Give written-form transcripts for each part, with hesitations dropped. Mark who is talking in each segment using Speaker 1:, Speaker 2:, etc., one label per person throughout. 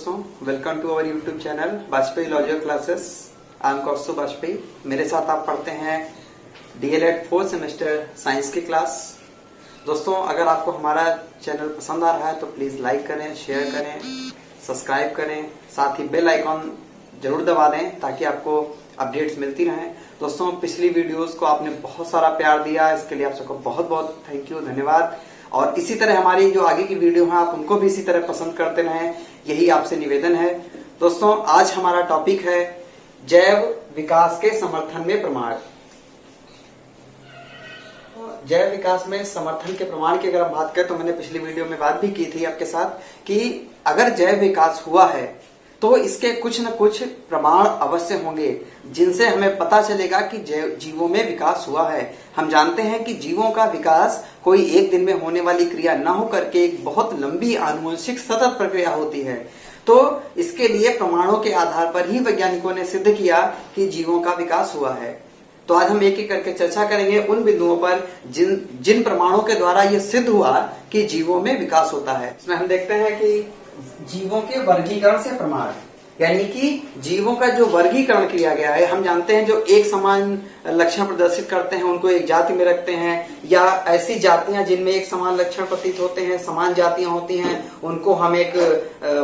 Speaker 1: दोस्तों, welcome to our YouTube channel Vajpayee logical classes. I am Kaustubh Vajpayee. मेरे साथ आप पढ़ते हैं डीएलएड 4th सेमेस्टर साइंस की क्लास। दोस्तों, अगर आपको हमारा चैनल पसंद आ रहा है तो प्लीज लाइक करें, शेयर करें, सब्सक्राइब करें, साथ ही बेल आइकॉन जरूर दबा दें ताकि आपको अपडेट्स मिलती रहें। दोस्तों, पिछली वीडियोस को आपने बहुत सारा प्यार दिया, इसके लिए आप सबको बहुत बहुत थैंक यू, धन्यवाद। और इसी तरह हमारी जो आगे की वीडियो है आप उनको भी इसी तरह पसंद करते रहें, यही आपसे निवेदन है। दोस्तों, आज हमारा टॉपिक है जैव विकास के समर्थन में प्रमाण। जैव विकास में समर्थन के प्रमाण की अगर हम बात करें तो मैंने पिछली वीडियो में बात भी की थी आपके साथ कि अगर जैव विकास हुआ है तो इसके कुछ न कुछ प्रमाण अवश्य होंगे जिनसे हमें पता चलेगा कि जीवों में विकास हुआ है। हम जानते हैं कि जीवों का विकास कोई एक दिन में होने वाली क्रिया न होकर के एक बहुत लंबी आनुवंशिक सतत प्रक्रिया होती है। तो इसके लिए प्रमाणों के आधार पर ही वैज्ञानिकों ने सिद्ध किया कि जीवों का विकास हुआ है। तो आज हम एक एक करके चर्चा करेंगे उन बिंदुओं पर जिन प्रमाणों के द्वारा यह सिद्ध हुआ कि जीवों में विकास होता है। इसमें हम देखते हैं कि जीवों के वर्गीकरण से प्रमाण, यानी कि जीवों का जो वर्गीकरण किया गया है। हम जानते हैं जो एक समान लक्षण प्रदर्शित करते हैं उनको एक जाति में रखते हैं, या ऐसी जातियां जिनमें एक समान लक्षण प्रतीत होते हैं, समान जातियां होती हैं, उनको हम एक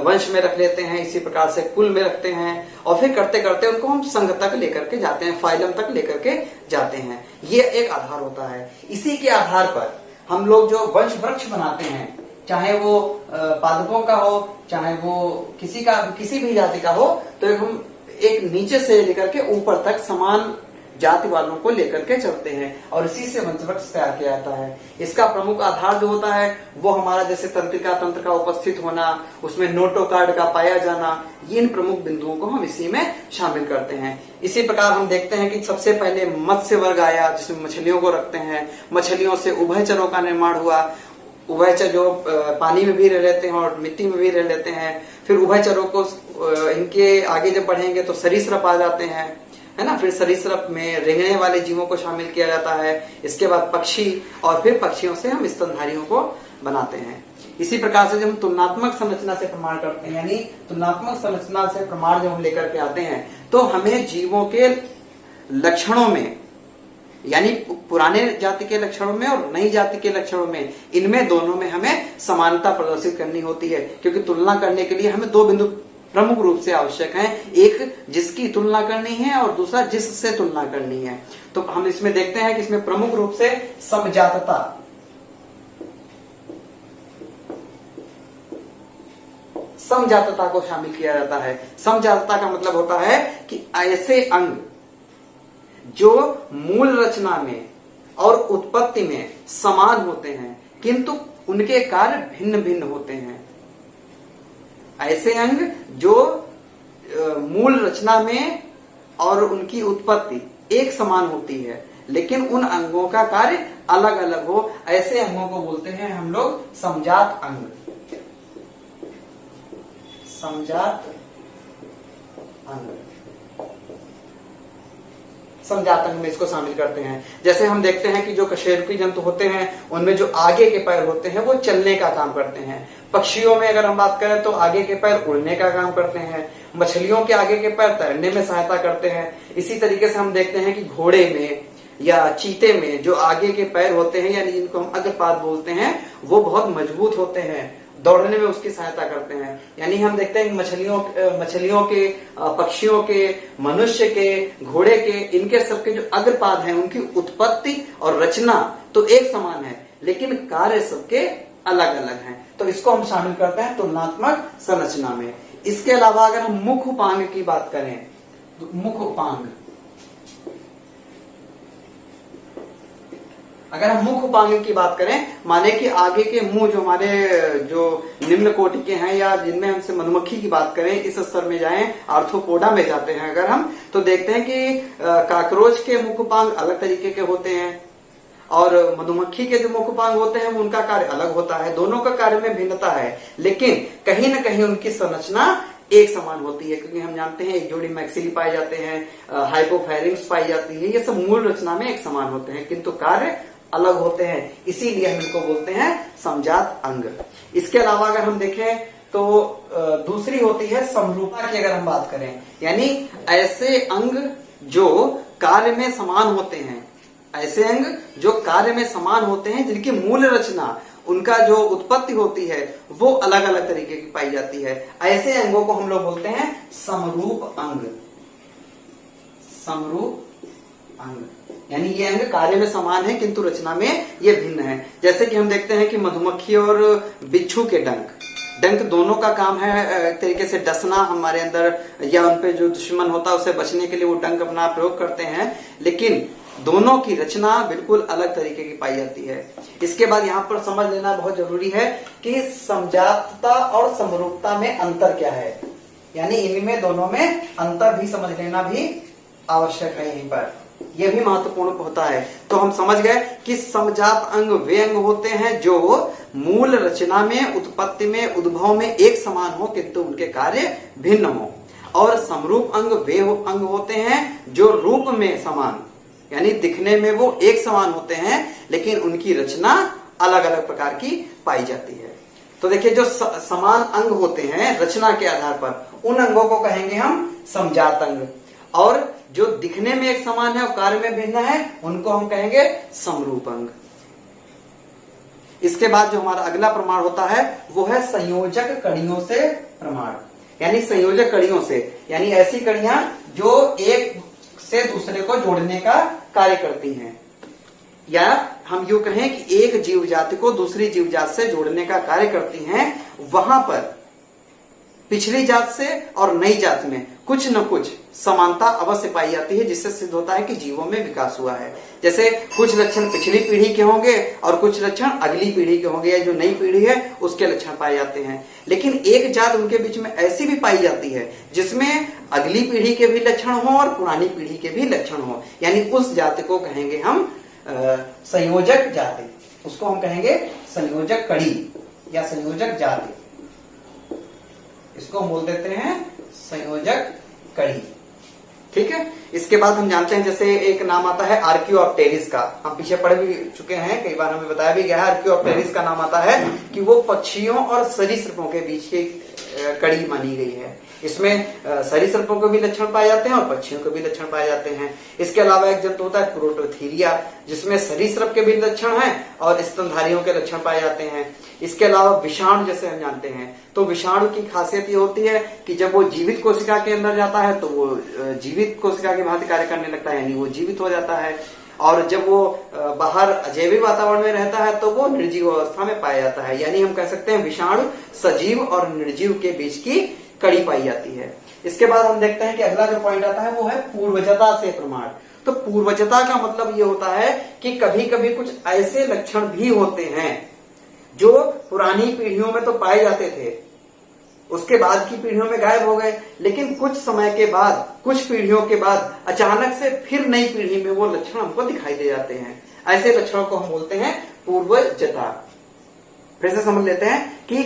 Speaker 1: वंश में रख लेते हैं, इसी प्रकार से कुल में रखते हैं और फिर करते करते उनको हम संघ तक लेकर के जाते हैं, फाइलम तक लेकर के जाते हैं। ये एक आधार होता है। इसी के आधार पर हम लोग जो वंश वृक्ष बनाते हैं, चाहे वो पादपों का हो, चाहे वो किसी भी जाति का हो, तो हम एक नीचे से लेकर के ऊपर तक समान जाति वालों को लेकर के चलते हैं और इसी से वंशवृक्ष तैयार किया जाता है। इसका प्रमुख आधार जो होता है वो हमारा जैसे तंत्रिका तंत्र का उपस्थित होना, उसमें नोटोकार्ड का पाया जाना, ये इन प्रमुख बिंदुओं को हम इसी में शामिल करते हैं। इसी प्रकार हम देखते हैं कि सबसे पहले मत्स्य वर्ग आया जिसमें मछलियों को रखते हैं। मछलियों से उभयचरों का निर्माण हुआ। उभयचर जो पानी में भी रह लेते हैं और मिट्टी में भी रह लेते हैं। फिर उभयचरों को इनके आगे जब बढ़ेंगे तो सरीसृप आ जाते हैं, है ना। फिर सरीसृप में रेंगने वाले जीवों को शामिल किया जाता है। इसके बाद पक्षी, और फिर पक्षियों से हम स्तनधारियों को बनाते हैं। इसी प्रकार से जब हम तुलनात्मक संरचना से प्रमाण करते हैं, यानी तुलनात्मक संरचना से प्रमाण जब हम लेकर के आते हैं तो हमें जीवों के लक्षणों में, यानी पुराने जाति के लक्षणों में और नई जाति के लक्षणों में, इनमें दोनों में हमें समानता प्रदर्शित करनी होती है। क्योंकि तुलना करने के लिए हमें दो बिंदु प्रमुख रूप से आवश्यक हैं, एक जिसकी तुलना करनी है और दूसरा जिससे तुलना करनी है। तो हम इसमें देखते हैं कि इसमें प्रमुख रूप से समजातता, समजातता को शामिल किया जाता है। समजातता का मतलब होता है कि ऐसे अंग जो मूल रचना में और उत्पत्ति में समान होते हैं किंतु उनके कार्य भिन्न भिन्न होते हैं। ऐसे अंग जो मूल रचना में और उनकी उत्पत्ति एक समान होती है लेकिन उन अंगों का कार्य अलग अलग हो, ऐसे अंगों को बोलते हैं हम लोग समजात अंग। समजात अंग, समजात अंग में इसको शामिल करते हैं। जैसे हम देखते हैं कि जो कशेरुकी जंतु होते हैं उनमें जो आगे के पैर होते हैं वो चलने का काम करते हैं। पक्षियों में अगर हम बात करें तो आगे के पैर उड़ने का काम करते हैं। मछलियों के आगे के पैर तैरने में सहायता करते हैं। इसी तरीके से हम देखते हैं कि घोड़े में या चीते में जो आगे के पैर होते हैं, यानी जिनको हम अग्रपाद बोलते हैं, वो बहुत मजबूत होते हैं, दौड़ने में उसकी सहायता करते हैं। यानी हम देखते हैं कि मछलियों के, पक्षियों के, मनुष्य के, घोड़े के, इनके सबके जो अग्रपाद हैं उनकी उत्पत्ति और रचना तो एक समान है लेकिन कार्य सबके अलग अलग हैं। तो इसको हम शामिल करते हैं तुलनात्मक संरचना में। इसके अलावा अगर हम मुख उपांग की बात करें तो मुख उपांग, अगर हम मुख उपांग की बात करें, माने कि आगे के मुंह जो हमारे जो निम्न कोटि के हैं या जिनमें हमसे मधुमक्खी की बात करें, इस स्तर में जाएं, आर्थ्रोपोडा में जाते हैं अगर हम, तो देखते हैं कि काकरोच के मुख उपांग अलग तरीके के होते हैं और मधुमक्खी के जो मुख उपांग होते हैं उनका कार्य अलग होता है। दोनों का कार्य में भिन्नता है लेकिन कहीं न कहीं उनकी संरचना एक समान होती है, क्योंकि हम जानते हैं एक जोड़ी मैक्सिली पाए जाते हैं, हाइपोफेरिंग्स पाई जाती है, ये सब मूल रचना में एक समान होते हैं किंतु कार्य अलग होते हैं, इसीलिए हम इनको बोलते हैं समजात अंग। इसके अलावा अगर हम देखें तो दूसरी होती है समरूपता की। अगर हम बात करें, यानी ऐसे अंग जो कार्य में समान होते हैं, ऐसे अंग जो कार्य में समान होते हैं, जिनकी मूल रचना, उनका जो उत्पत्ति होती है वो अलग अलग तरीके की पाई जाती है, ऐसे अंगों को हम लोग बोलते हैं समरूप अंग। समरूप अंग यानी ये अंग कार्य में समान है किंतु रचना में ये भिन्न है। जैसे कि हम देखते हैं कि मधुमक्खी और बिच्छू के डंक दोनों का काम है एक तरीके से डसना हमारे अंदर, या उन पे जो दुश्मन होता है उससे बचने के लिए वो डंक अपना प्रयोग करते हैं, लेकिन दोनों की रचना बिल्कुल अलग तरीके की पाई जाती है। इसके बाद यहाँ पर समझ लेना बहुत जरूरी है कि समजातता और समरूपता में अंतर क्या है, यानी इनमें दोनों में अंतर भी समझ लेना भी आवश्यक है। यहीं पर यह भी महत्वपूर्ण होता है। तो हम समझ गए कि समजात अंग वे अंग होते हैं जो मूल रचना में, उत्पत्ति में, उद्भव में एक समान हो किंतु उनके कार्य भिन्न हो, और समरूप अंग वे अंग होते हैं जो रूप में समान, यानी दिखने में वो एक समान होते हैं लेकिन उनकी रचना अलग अलग प्रकार की पाई जाती है। तो देखिए, जो समान अंग होते हैं रचना के आधार पर, उन अंगों को कहेंगे हम समजात अंग, और जो दिखने में एक समान है और कार्य में भिन्न है उनको हम कहेंगे समरूप अंग। इसके बाद जो हमारा अगला प्रमाण होता है वो है संयोजक कड़ियों से प्रमाण, यानी संयोजक कड़ियों से, यानी ऐसी कड़ियां जो एक से दूसरे को जोड़ने का कार्य करती हैं, या हम यूं कहें कि एक जीव जाति को दूसरी जीव जाति से जोड़ने का कार्य करती हैं। वहां पर पिछली जात से और नई जात में कुछ न कुछ समानता अवश्य पाई जाती है, जिससे सिद्ध होता है कि जीवों में विकास हुआ है। जैसे कुछ लक्षण पिछली पीढ़ी के होंगे और कुछ लक्षण अगली पीढ़ी के होंगे, या जो नई पीढ़ी है उसके लक्षण पाए जाते हैं। लेकिन एक जात उनके बीच में ऐसी भी पाई जाती है जिसमें अगली पीढ़ी के भी लक्षण हो और पुरानी पीढ़ी के भी लक्षण हो, यानी उस जाति को कहेंगे हम संयोजक जाति, उसको हम कहेंगे संयोजक कड़ी या संयोजक जाति, इसको हम बोल देते हैं संयोजक कड़ी। ठीक है। इसके बाद हम जानते हैं, जैसे एक नाम आता है आर्कियोप्टेरिस का, हम पीछे पढ़ भी चुके हैं, कई बार हमें बताया भी गया है। आर्कियोप्टेरिस का नाम आता है कि वो पक्षियों और सरीसृपों के बीच की कड़ी मानी गई है। इसमें सरीसृपों को भी लक्षण पाए जाते हैं और पक्षियों को भी लक्षण पाए जाते हैं। इसके अलावा एक जंतु होता है प्रोटोथीरिया, जिसमें सरीसृप के भी लक्षण हैं और स्तनधारियों के लक्षण पाए जाते हैं। इसके अलावा विषाणु जैसे हम जानते हैं, तो विषाणु की खासियत ये होती है कि जब वो जीवित कोशिका के अंदर जाता है तो वो जीवित कोशिका के भांति कार्य करने लगता है, यानी वो जीवित हो जाता है, और जब वो बाहर अजैविक वातावरण में रहता है तो वो निर्जीव अवस्था में पाया जाता है। यानी हम कह सकते हैं विषाणु सजीव और निर्जीव के बीच की कड़ी पाई जाती है। इसके बाद हम देखते हैं कि अगला जो पॉइंट आता है वो है पूर्वजता से प्रमाण। तो पूर्वजता का मतलब ये होता है कि कभी कभी कुछ ऐसे लक्षण भी होते हैं जो पुरानी पीढ़ियों में तो पाए जाते थे, उसके बाद की पीढ़ियों में गायब हो गए, लेकिन कुछ समय के बाद, कुछ पीढ़ियों के बाद अचानक से फिर नई पीढ़ी में वो लक्षण हमको दिखाई दे जाते हैं। ऐसे लक्षणों को हम बोलते हैं पूर्वजता। फिर से समझ लेते हैं कि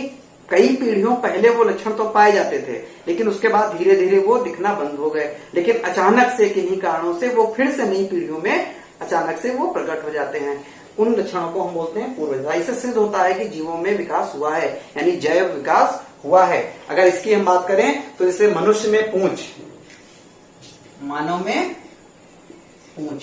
Speaker 1: कई पीढ़ियों पहले वो लक्षण तो पाए जाते थे, लेकिन उसके बाद धीरे धीरे वो दिखना बंद हो गए, लेकिन अचानक से किन्हीं कारणों से वो फिर से नई पीढ़ियों में अचानक से वो प्रकट हो जाते हैं। उन लक्षणों को हम बोलते हैं पूर्वजता। इससे सिद्ध होता है कि जीवों में विकास हुआ है, यानी जैव विकास हुआ है। अगर इसकी हम बात करें तो जैसे मनुष्य में पूंछ, मानव में पूंछ,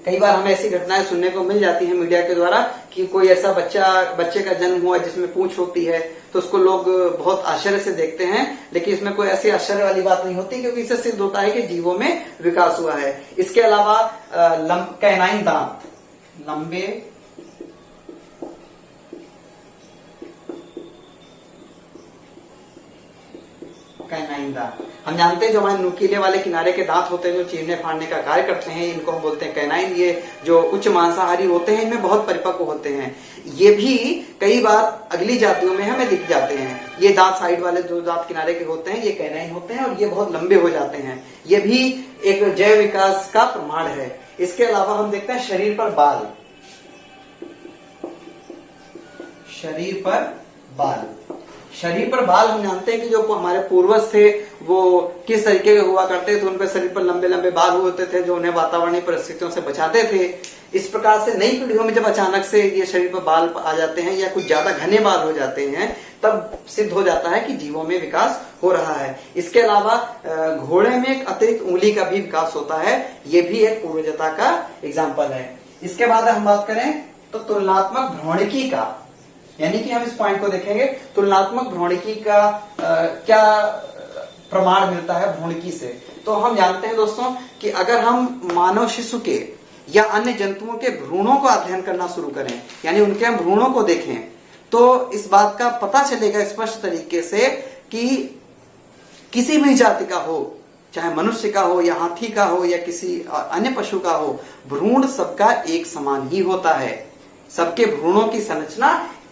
Speaker 1: कई बार हमें ऐसी घटनाएं सुनने को मिल जाती हैं मीडिया के द्वारा कि कोई ऐसा बच्चे का जन्म हुआ जिसमें पूंछ होती है, तो उसको लोग बहुत आश्चर्य से देखते हैं, लेकिन इसमें कोई ऐसी आश्चर्य वाली बात नहीं होती, क्योंकि इससे सिद्ध होता है कि जीवों में विकास हुआ है। इसके अलावा कैनाइन दांत, लंबे कैनाइन दांत, हम जानते हैं जो हमारे नुकीले वाले किनारे के दांत होते हैं जो चीरने फाड़ने का कार्य करते हैं, इनको हम बोलते हैं कैनाइन। ये जो उच्च मांसाहारी होते हैं इनमें बहुत परिपक्व होते हैं। ये भी कई बार अगली जातियों में हमें दिख जाते हैं। ये दांत साइड वाले जो दांत किनारे के होते हैं ये कैनाइन होते हैं और ये बहुत लंबे हो जाते हैं। ये भी एक जैव विकास का प्रमाण है। इसके अलावा हम देखते हैं शरीर पर बाल, शरीर पर बाल, शरीर पर बाल हम जानते हैं कि जो हमारे पूर्वज थे वो किस तरीके के हुआ करते थे, उनके शरीर पर लंबे लंबे बाल होते थे जो उन्हें वातावरणीय परिस्थितियों से बचाते थे। इस प्रकार से नई पीढ़ियों में जब अचानक से ये शरीर पर बाल आ जाते हैं या कुछ ज्यादा घने बाल हो जाते हैं, तब सिद्ध हो जाता है कि जीवों में विकास हो रहा है। इसके अलावा घोड़े में एक अतिरिक्त उंगली का भी विकास होता है, ये भी एक पूर्वजता का एग्जाम्पल है। इसके बाद हम बात करें तो तुलनात्मक भ्रौणिकी का, यानी कि हम इस पॉइंट को देखेंगे तुलनात्मक भ्रौणिकी का क्या प्रमाण मिलता है भ्रूणिकी से। तो हम जानते हैं दोस्तों कि अगर हम मानव शिशु के या अन्य जंतुओं के भ्रूणों को अध्ययन करना शुरू करें, यानी उनके हम भ्रूणों को देखें, तो इस बात का पता चलेगा स्पष्ट तरीके से कि किसी भी जाति का हो, चाहे मनुष्य का हो या हाथी का हो या किसी अन्य पशु का हो, भ्रूण सबका एक समान ही होता है। सबके भ्रूणों की संरचना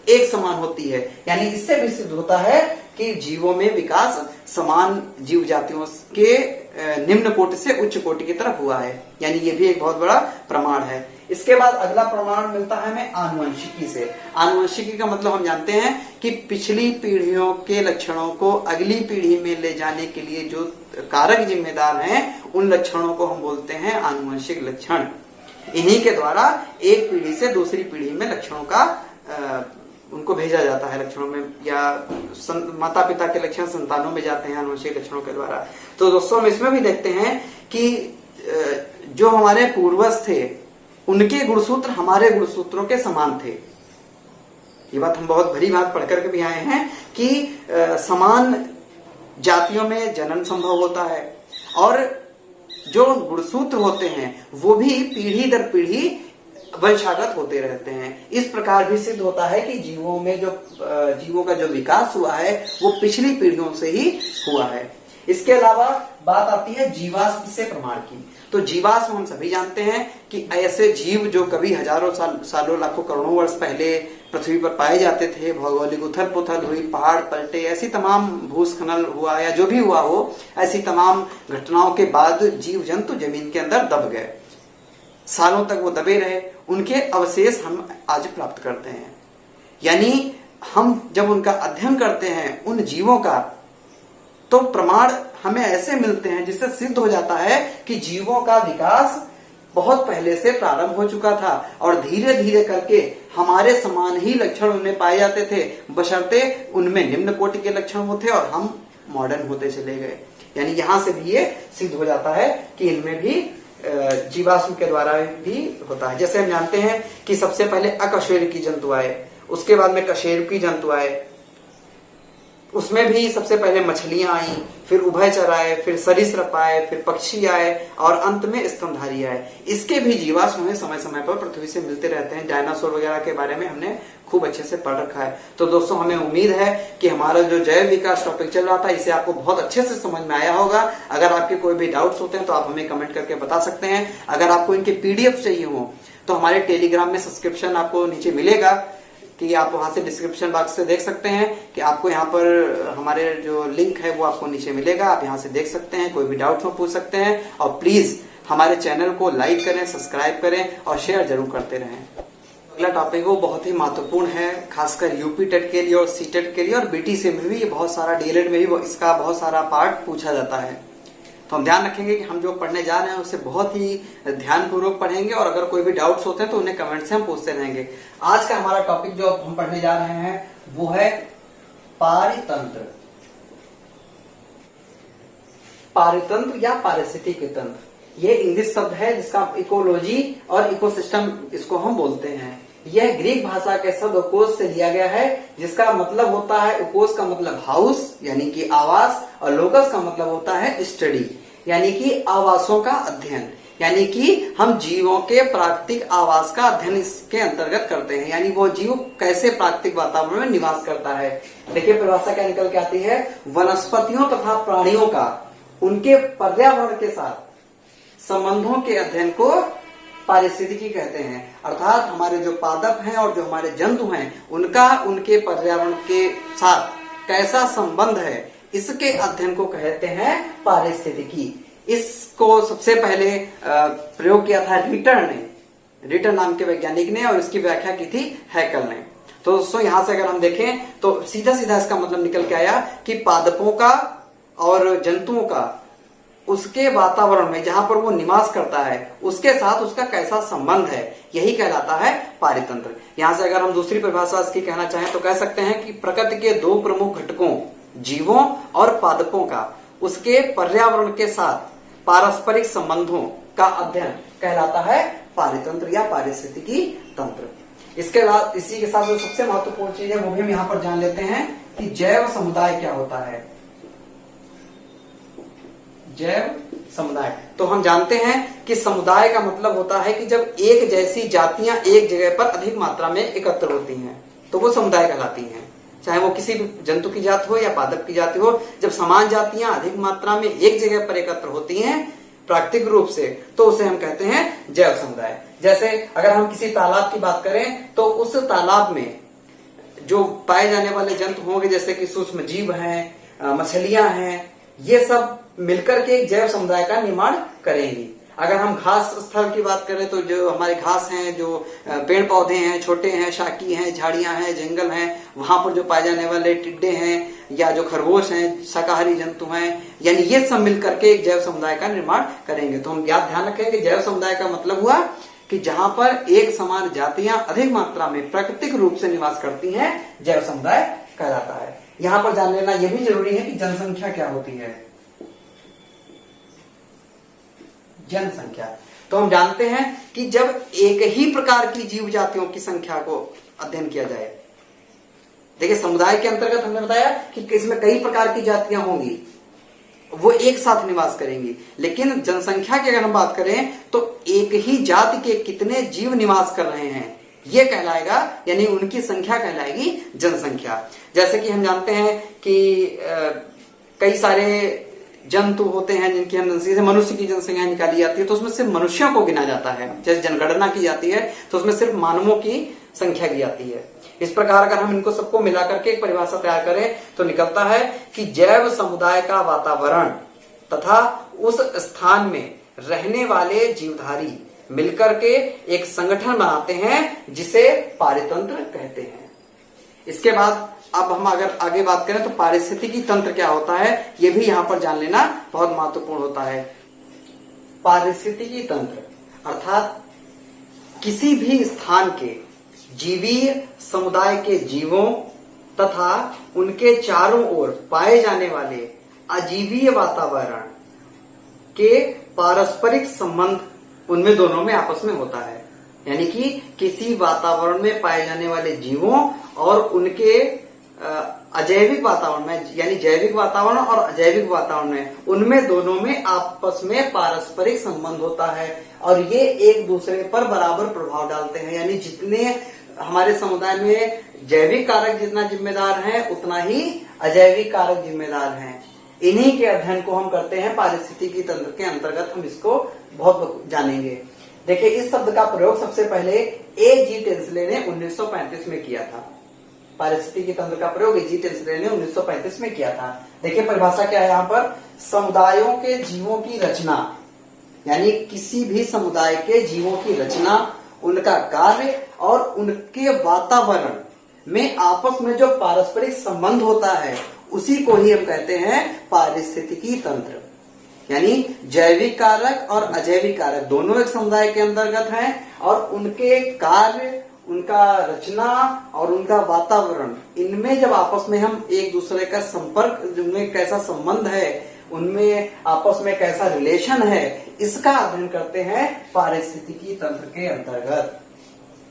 Speaker 1: एक समान होती है। यानी इससे भी सिद्ध होता है कि जीवों में विकास समान जीव जातियों के निम्न कोटि से उच्च कोटि की तरफ हुआ है। यानी ये भी एक बहुत बड़ा प्रमाण है। इसके बाद अगला प्रमाण मिलता है हमें आनुवंशिकी से। आनुवंशिकी का मतलब हम जानते हैं कि पिछली पीढ़ियों के लक्षणों को अगली पीढ़ी में ले जाने के लिए जो कारक जिम्मेदार हैं, उन लक्षणों को हम बोलते हैं आनुवंशिक लक्षण। इन्हीं के द्वारा एक पीढ़ी से दूसरी पीढ़ी में लक्षणों का उनको भेजा जाता है लक्षणों में, या माता पिता के लक्षण संतानों में जाते हैं आनुवंशिक लक्षणों के द्वारा। तो दोस्तों हम इसमें भी देखते हैं कि जो हमारे पूर्वज थे उनके गुणसूत्र हमारे गुणसूत्रों के समान थे। ये बात हम बहुत भली बात पढ़कर के भी आए हैं कि समान जातियों में जनन संभव होता है और जो गुणसूत्र होते हैं वो भी पीढ़ी दर पीढ़ी वंशागत होते रहते हैं। इस प्रकार भी सिद्ध होता है कि जीवों का जो विकास हुआ है वो पिछली पीढ़ियों से ही हुआ है। इसके अलावा बात आती है जीवाश्म से प्रमाण की। तो जीवाश्म हम सभी जानते हैं कि ऐसे जीव जो कभी हजारों सालों लाखों करोड़ों वर्ष पहले पृथ्वी पर पाए जाते थे, भौगोलिक उथल पुथल हुई, पहाड़ पलटे, ऐसी तमाम भूस्खलन हुआ या जो भी हुआ हो, ऐसी तमाम घटनाओं के बाद जीव जंतु जमीन के अंदर दब गए। सालों तक वो दबे रहे, उनके अवशेष हम आज प्राप्त करते हैं। यानी हम जब उनका अध्ययन करते हैं उन जीवों का, तो प्रमाण हमें ऐसे मिलते हैं जिससे सिद्ध हो जाता है कि जीवों का विकास बहुत पहले से प्रारंभ हो चुका था और धीरे धीरे करके हमारे समान ही लक्षण उनमें पाए जाते थे, बशर्ते उनमें निम्न कोटि के लक्षण होते और हम मॉडर्न होते चले गए। यानी यहां से भी ये सिद्ध हो जाता है कि इनमें भी जीवाश्म के द्वारा भी होता है। जैसे हम जानते हैं कि सबसे पहले अकशेरुकी जंतु आए, उसके बाद में कशेरुकी जंतु आए, उसमें भी सबसे पहले मछलियां आई, फिर उभयचर आए, फिर सरीसृप आए, फिर पक्षी आए और अंत में स्तनधारी आए। इसके भी जीवाश्म हमें समय समय पर पृथ्वी से मिलते रहते हैं। डायनासोर वगैरह के बारे में हमने खूब अच्छे से पढ़ रखा है। तो दोस्तों हमें उम्मीद है कि हमारा जो जैव विकास टॉपिक चल रहा था इसे आपको बहुत अच्छे से समझ में आया होगा। अगर आपके कोई भी डाउट्स होते हैं तो आप हमें कमेंट करके बता सकते हैं। अगर आपको इनके पीडीएफ चाहिए हो तो हमारे टेलीग्राम में सब्सक्रिप्शन आपको नीचे मिलेगा, कि आप वहां से डिस्क्रिप्शन बॉक्स से देख सकते हैं कि आपको यहाँ पर हमारे जो लिंक है वो आपको नीचे मिलेगा। आप यहाँ से देख सकते हैं, कोई भी डाउट हो पूछ सकते हैं। और प्लीज हमारे चैनल को लाइक करें, सब्सक्राइब करें और शेयर जरूर करते रहें। अगला टॉपिक वो बहुत ही महत्वपूर्ण है, खासकर यूपी टेट के लिए और सी टेट के लिए और बीटीसी में भी, ये बहुत सारा डीएलएड में भी इसका बहुत सारा पार्ट पूछा जाता है। तो हम ध्यान रखेंगे कि हम जो पढ़ने जा रहे हैं उससे बहुत ही ध्यानपूर्वक पढ़ेंगे और अगर कोई भी डाउट्स होते हैं तो उन्हें कमेंट से हम पूछते रहेंगे। आज का हमारा टॉपिक जो हम पढ़ने जा रहे हैं वो है पारितंत्र। पारितंत्र या पारिस्थितिकी तंत्र, ये इंग्लिश शब्द है जिसका इकोलॉजी और इकोसिस्टम इसको हम बोलते हैं। यह ग्रीक भाषा के शब्द उकोस से लिया गया है, जिसका मतलब होता है, उकोस का मतलब हाउस यानी कि आवास और लोकस का मतलब होता है स्टडी यानी कि आवासों का अध्ययन। यानी कि हम जीवों के प्राकृतिक आवास का अध्ययन इसके अंतर्गत करते हैं। यानी वो जीव कैसे प्राकृतिक वातावरण में निवास करता है। देखिए परिभाषा क्या निकल के आती है, वनस्पतियों तथा प्राणियों का उनके पर्यावरण के साथ संबंधों के अध्ययन को पारिस्थितिकी कहते हैं। अर्थात हमारे जो पादप हैं और जो हमारे जंतु हैं उनका उनके पर्यावरण के साथ कैसा संबंध है, इसके अध्ययन को कहते हैं पारिस्थितिकी। इसको सबसे पहले प्रयोग किया था रिटर नाम के वैज्ञानिक ने और इसकी व्याख्या की थी हैकल ने। तो दोस्तों यहां से अगर हम देखें तो सीधा सीधा इसका मतलब निकल के आया कि पादपों का और जंतुओं का उसके वातावरण में जहां पर वो निवास करता है उसके साथ उसका कैसा संबंध है, यही कहलाता है पारितंत्र। यहां से अगर हम दूसरी परिभाषा इसकी कहना चाहें तो कह सकते हैं कि प्रकृति के दो प्रमुख घटकों जीवों और पादपों का उसके पर्यावरण के साथ पारस्परिक संबंधों का अध्ययन कहलाता है पारितंत्र या पारिस्थितिकी तंत्र। इसके बाद इसी के साथ जो सबसे महत्वपूर्ण चीज है वो भी हम यहाँ पर जान लेते हैं कि जैव समुदाय क्या होता है। जैव समुदाय, तो हम जानते हैं कि समुदाय का मतलब होता है कि जब एक जैसी जातियां एक जगह पर अधिक मात्रा में एकत्र होती हैं तो वो समुदाय कहलाती हैं। चाहे वो किसी भी जंतु की जाति हो या पादप की जाति हो, जब समान जातियां अधिक मात्रा में एक जगह पर एकत्र होती हैं प्राकृतिक रूप से तो उसे हम कहते हैं जैव समुदाय। जैसे अगर हम किसी तालाब की बात करें तो उस तालाब में जो पाए जाने वाले जंतु होंगे जैसे कि सूक्ष्म जीव हैं, मछलियां हैं, ये सब मिलकर के एक जैव समुदाय का निर्माण करेंगी। अगर हम घास स्थल की बात करें तो जो हमारे घास हैं, जो पेड़ पौधे हैं, छोटे हैं, शाकी हैं, झाड़ियां हैं, जंगल हैं, वहां पर जो पाए जाने वाले टिड्डे हैं या जो खरगोश हैं, शाकाहारी जंतु हैं, यानी ये सब मिलकर के एक जैव समुदाय का निर्माण करेंगे। तो हम ध्यान रखेंगे जैव समुदाय का मतलब हुआ कि जहां पर एक समान जातियां अधिक मात्रा में प्राकृतिक रूप से निवास करती हैं, जैव समुदाय कहलाता है। यहां पर जान लेना यह भी जरूरी है कि जनसंख्या क्या होती है। जनसंख्या, तो हम जानते हैं कि जब एक ही प्रकार की जीव जातियों की संख्या को अध्ययन किया जाए, देखिए समुदाय के अंतर्गत हमने बताया कि इसमें कई प्रकार की जातियां होंगी, वो एक साथ निवास करेंगी, लेकिन जनसंख्या की अगर हम बात करें तो एक ही जाति के कितने जीव निवास कर रहे हैं ये कहलाएगा, यानी उनकी संख्या कहलाएगी जनसंख्या। जैसे कि हम जानते हैं कि कई सारे जंतु होते हैं जिनकी हम जैसे मनुष्य की जनसंख्या निकाली जाती है तो उसमें सिर्फ मनुष्यों को गिना जाता है। जैसे जनगणना की जाती है तो उसमें सिर्फ मानवों की संख्या की जाती है। इस प्रकार अगर हम इनको सबको मिलाकर के एक परिभाषा तैयार करें तो निकलता है कि जैव समुदाय का वातावरण तथा उस स्थान में रहने वाले जीवधारी मिलकर के एक संगठन बनाते हैं जिसे पारितंत्र कहते हैं। इसके बाद अब हम अगर आगे बात करें तो पारिस्थितिकी तंत्र क्या होता है, यह भी यहां पर जान लेना बहुत महत्वपूर्ण होता है। पारिस्थितिकी तंत्र अर्थात किसी भी स्थान के जीवीय समुदाय के जीवों तथा उनके चारों ओर पाए जाने वाले अजीवीय वातावरण के पारस्परिक संबंध उनमें दोनों में आपस में होता है। यानी कि किसी वातावरण में पाए जाने वाले जीवों और उनके अजैविक वातावरण में, यानी जैविक वातावरण और अजैविक वातावरण में, उनमें दोनों में आपस में पारस्परिक संबंध होता है और ये एक दूसरे पर बराबर प्रभाव डालते हैं। यानी जितने हमारे समुदाय में जैविक कारक जितना जिम्मेदार है उतना ही अजैविक कारक जिम्मेदार हैं। इन्हीं के अध्ययन को हम करते हैं पारिस्थितिकी तंत्र के अंतर्गत, हम इसको बहुत जानेंगे। देखिए इस शब्द का प्रयोग सबसे पहले A.G. टेंसले ने 1935 में किया था। पारिस्थितिकी तंत्र का प्रयोग A.G. टेंसले ने 1935 में किया था। देखिए परिभाषा क्या है यहाँ पर, समुदायों के जीवों की रचना, यानी किसी भी समुदाय के जीवों की रचना, उनका कार्य और उनके वातावरण में आपस में जो पारस्परिक संबंध होता है उसी को ही हम कहते हैं पारिस्थितिकी तंत्र। यानी जैविक कारक और अजैविक कारक दोनों एक समुदाय के अंतर्गत हैं और उनके कार्य, उनका रचना और उनका वातावरण, इनमें जब आपस में हम एक दूसरे का संपर्क, उनमें कैसा संबंध है, उनमें आपस में कैसा रिलेशन है, इसका अध्ययन करते हैं पारिस्थितिकी तंत्र के अंतर्गत।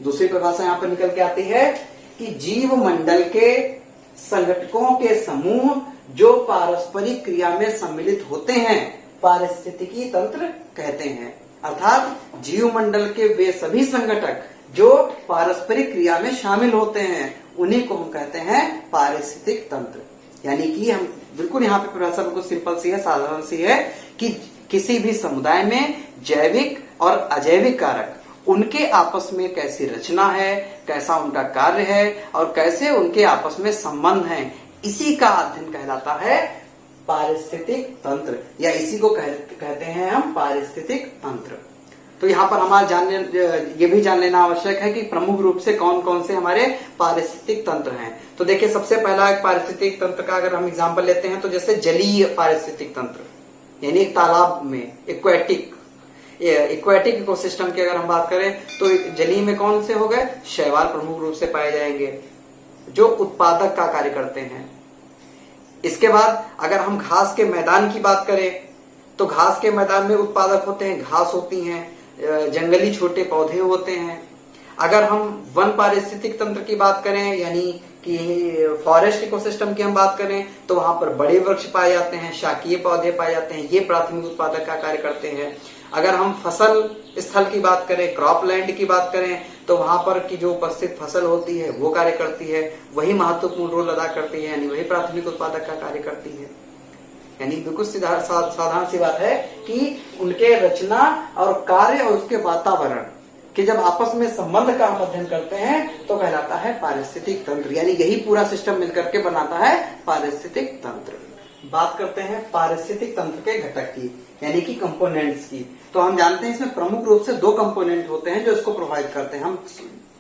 Speaker 1: दूसरी परिभाषा यहाँ पर निकल के आती है कि जीव मंडल के संगठकों के समूह जो पारस्परिक क्रिया में सम्मिलित होते हैं पारिस्थितिकी तंत्र कहते हैं। अर्थात जीव मंडल के वे सभी संगठक जो पारस्परिक क्रिया में शामिल होते हैं उन्हीं को हम कहते हैं पारिस्थितिक तंत्र। यानी कि हम बिल्कुल यहाँ पे परिभाषा बिल्कुल सिंपल सी है, साधारण सी है कि किसी भी समुदाय में जैविक और अजैविक कारक, उनके आपस में कैसी रचना है, कैसा उनका कार्य है और कैसे उनके आपस में संबंध है, इसी का अध्ययन कहलाता है पारिस्थितिक तंत्र, या इसी को कहते हैं हम पारिस्थितिक तंत्र। तो यहाँ पर हमारा ये भी जान लेना आवश्यक है कि प्रमुख रूप से कौन कौन से हमारे पारिस्थितिक तंत्र हैं। तो देखिए, सबसे पहला एक पारिस्थितिक तंत्र का अगर हम एग्जाम्पल लेते हैं तो जैसे जलीय पारिस्थितिक तंत्र, यानी एक तालाब में इक्वेटिक इकोसिस्टम की अगर हम बात करें तो जलीय में कौन से हो गए, शैवाल प्रमुख रूप से पाए जाएंगे जो उत्पादक का कार्य करते हैं। इसके बाद अगर हम घास के मैदान की बात करें तो घास के मैदान में उत्पादक होते हैं, घास होती हैं, जंगली छोटे पौधे होते हैं। अगर हम वन पारिस्थितिक तंत्र की बात करें यानी कि फॉरेस्ट इकोसिस्टम की हम बात करें तो वहां पर बड़े वृक्ष पाए जाते हैं, शाकीय पौधे पाए जाते हैं, ये प्राथमिक उत्पादक का कार्य करते हैं। अगर हम फसल स्थल की बात करें, क्रॉप लैंड की बात करें तो वहां पर की जो उपस्थित फसल होती है वो कार्य करती है, वही महत्वपूर्ण रोल अदा करती है, यानी वही प्राथमिक उत्पादक का कार्य करती है। यानी बिल्कुल साधारण सी बात है कि उनके रचना और कार्य और उसके वातावरण कि जब आपस में संबंध का हम अध्ययन करते हैं तो कहलाता है पारिस्थितिक तंत्र, यानी यही पूरा सिस्टम मिलकर के बनाता है पारिस्थितिक तंत्र। बात करते हैं पारिस्थितिक तंत्र के घटक की, यानी कि कंपोनेंट्स की। तो हम जानते हैं इसमें प्रमुख रूप से 2 कंपोनेंट होते हैं जो इसको प्रोवाइड करते हैं। हम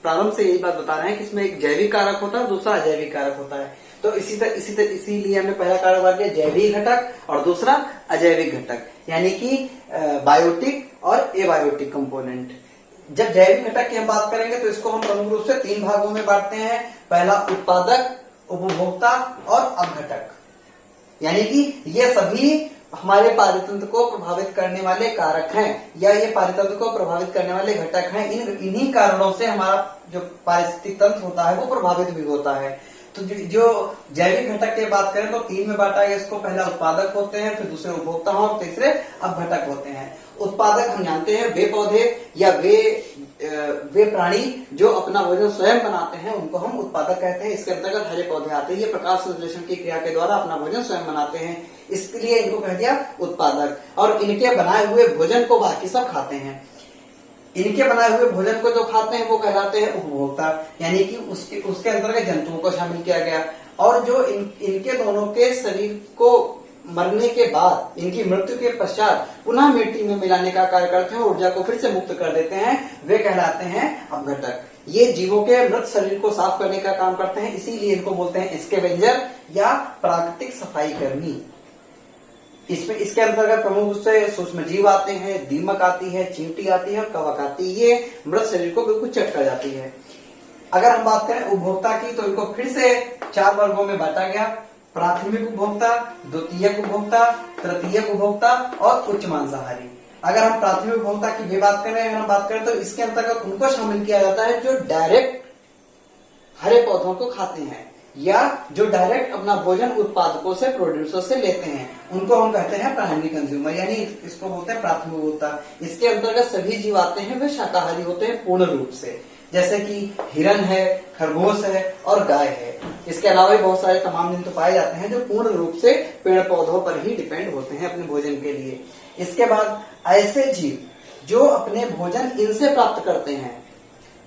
Speaker 1: प्रारंभ से यही बात बता रहे हैं कि इसमें एक जैविक कारक होता है, दूसरा अजैविक कारक होता है। तो इसीलिए हमने पहला कारक बात किया जैविक घटक और दूसरा अजैविक घटक, यानी कि बायोटिक और एबायोटिक कंपोनेंट। जब जैविक घटक की हम बात करेंगे तो इसको हम प्रमुख रूप से 3 भागों में बांटते हैं। पहला उत्पादक, उपभोक्ता और अपघटक, यानी कि ये सभी हमारे पारितंत्र को प्रभावित करने वाले कारक हैं या ये पारितंत्र को प्रभावित करने वाले घटक हैं। इन्हीं कारणों से हमारा जो पारिस्थितिक तंत्र होता है वो प्रभावित भी होता है। तो जो जैविक घटक की बात करें तो 3 में बांटा गया इसको। पहला उत्पादक होते हैं, फिर दूसरे उपभोक्ता और तीसरे अपघटक होते हैं। उत्पादक हम जानते हैं वे पौधे या वे प्राणी जो अपना भोजन स्वयं बनाते हैं उनको हम उत्पादक कहते हैं। इसके अंतर्गत हरे पौधे आते हैं, ये प्रकाश संश्लेषण की क्रिया के द्वारा अपना भोजन स्वयं बनाते हैं, इसलिए इनको कह दिया उत्पादक। और इनके बनाए हुए भोजन को बाकी सब खाते हैं। इनके बनाए हुए भोजन को जो खाते हैं वो कहलाते हैं उपभोक्ता, यानी कि उसके अंतर्गत जंतुओं को शामिल किया गया। और जो इनके दोनों के शरीर को मरने के बाद, इनकी मृत्यु के पश्चात पुनः मिट्टी में मिलाने का कार्य करते हैं और ऊर्जा को फिर से मुक्त कर देते हैं, वे कहलाते हैं अपघटक। ये जीवों के मृत शरीर को साफ करने का काम करते हैं, इसीलिए इनको बोलते हैं स्कैवेंजर या प्राकृतिक सफाई कर्मी। इसके अंतर्गत प्रमुख रूप से सूक्ष्म जीव आते हैं, दीमक आती है, चींटी आती है और कवक आती है। ये मृत शरीर को बिल्कुल चट कर जाती है। अगर हम बात करें उपभोक्ता की तो इनको फिर से 4 वर्गों में बांटा गया। प्राथमिक उपभोक्ता, द्वितीयक उपभोक्ता, तृतीयक उपभोक्ता और उच्च मांसाहारी। अगर हम प्राथमिक उपभोक्ता की बात करें तो इसके अंतर्गत उनको शामिल किया जाता है जो डायरेक्ट हरे पौधों को खाते हैं या जो डायरेक्ट अपना भोजन उत्पादकों से, प्रोड्यूसर से लेते हैं, उनको हम कहते हैं प्राइमरी कंज्यूमर, यानी इसको बोलते हैं प्राथमिक उपभोक्ता। इसके अंतर्गत सभी जीव आते हैं वे शाकाहारी होते हैं पूर्ण रूप से, जैसे कि हिरन है, खरगोश है और गाय है। इसके अलावा भी बहुत सारे तमाम जंतु पाए जाते हैं जो पूर्ण रूप से पेड़ पौधों पर ही डिपेंड होते हैं अपने भोजन के लिए। इसके बाद ऐसे जीव जो अपने भोजन इनसे प्राप्त करते हैं,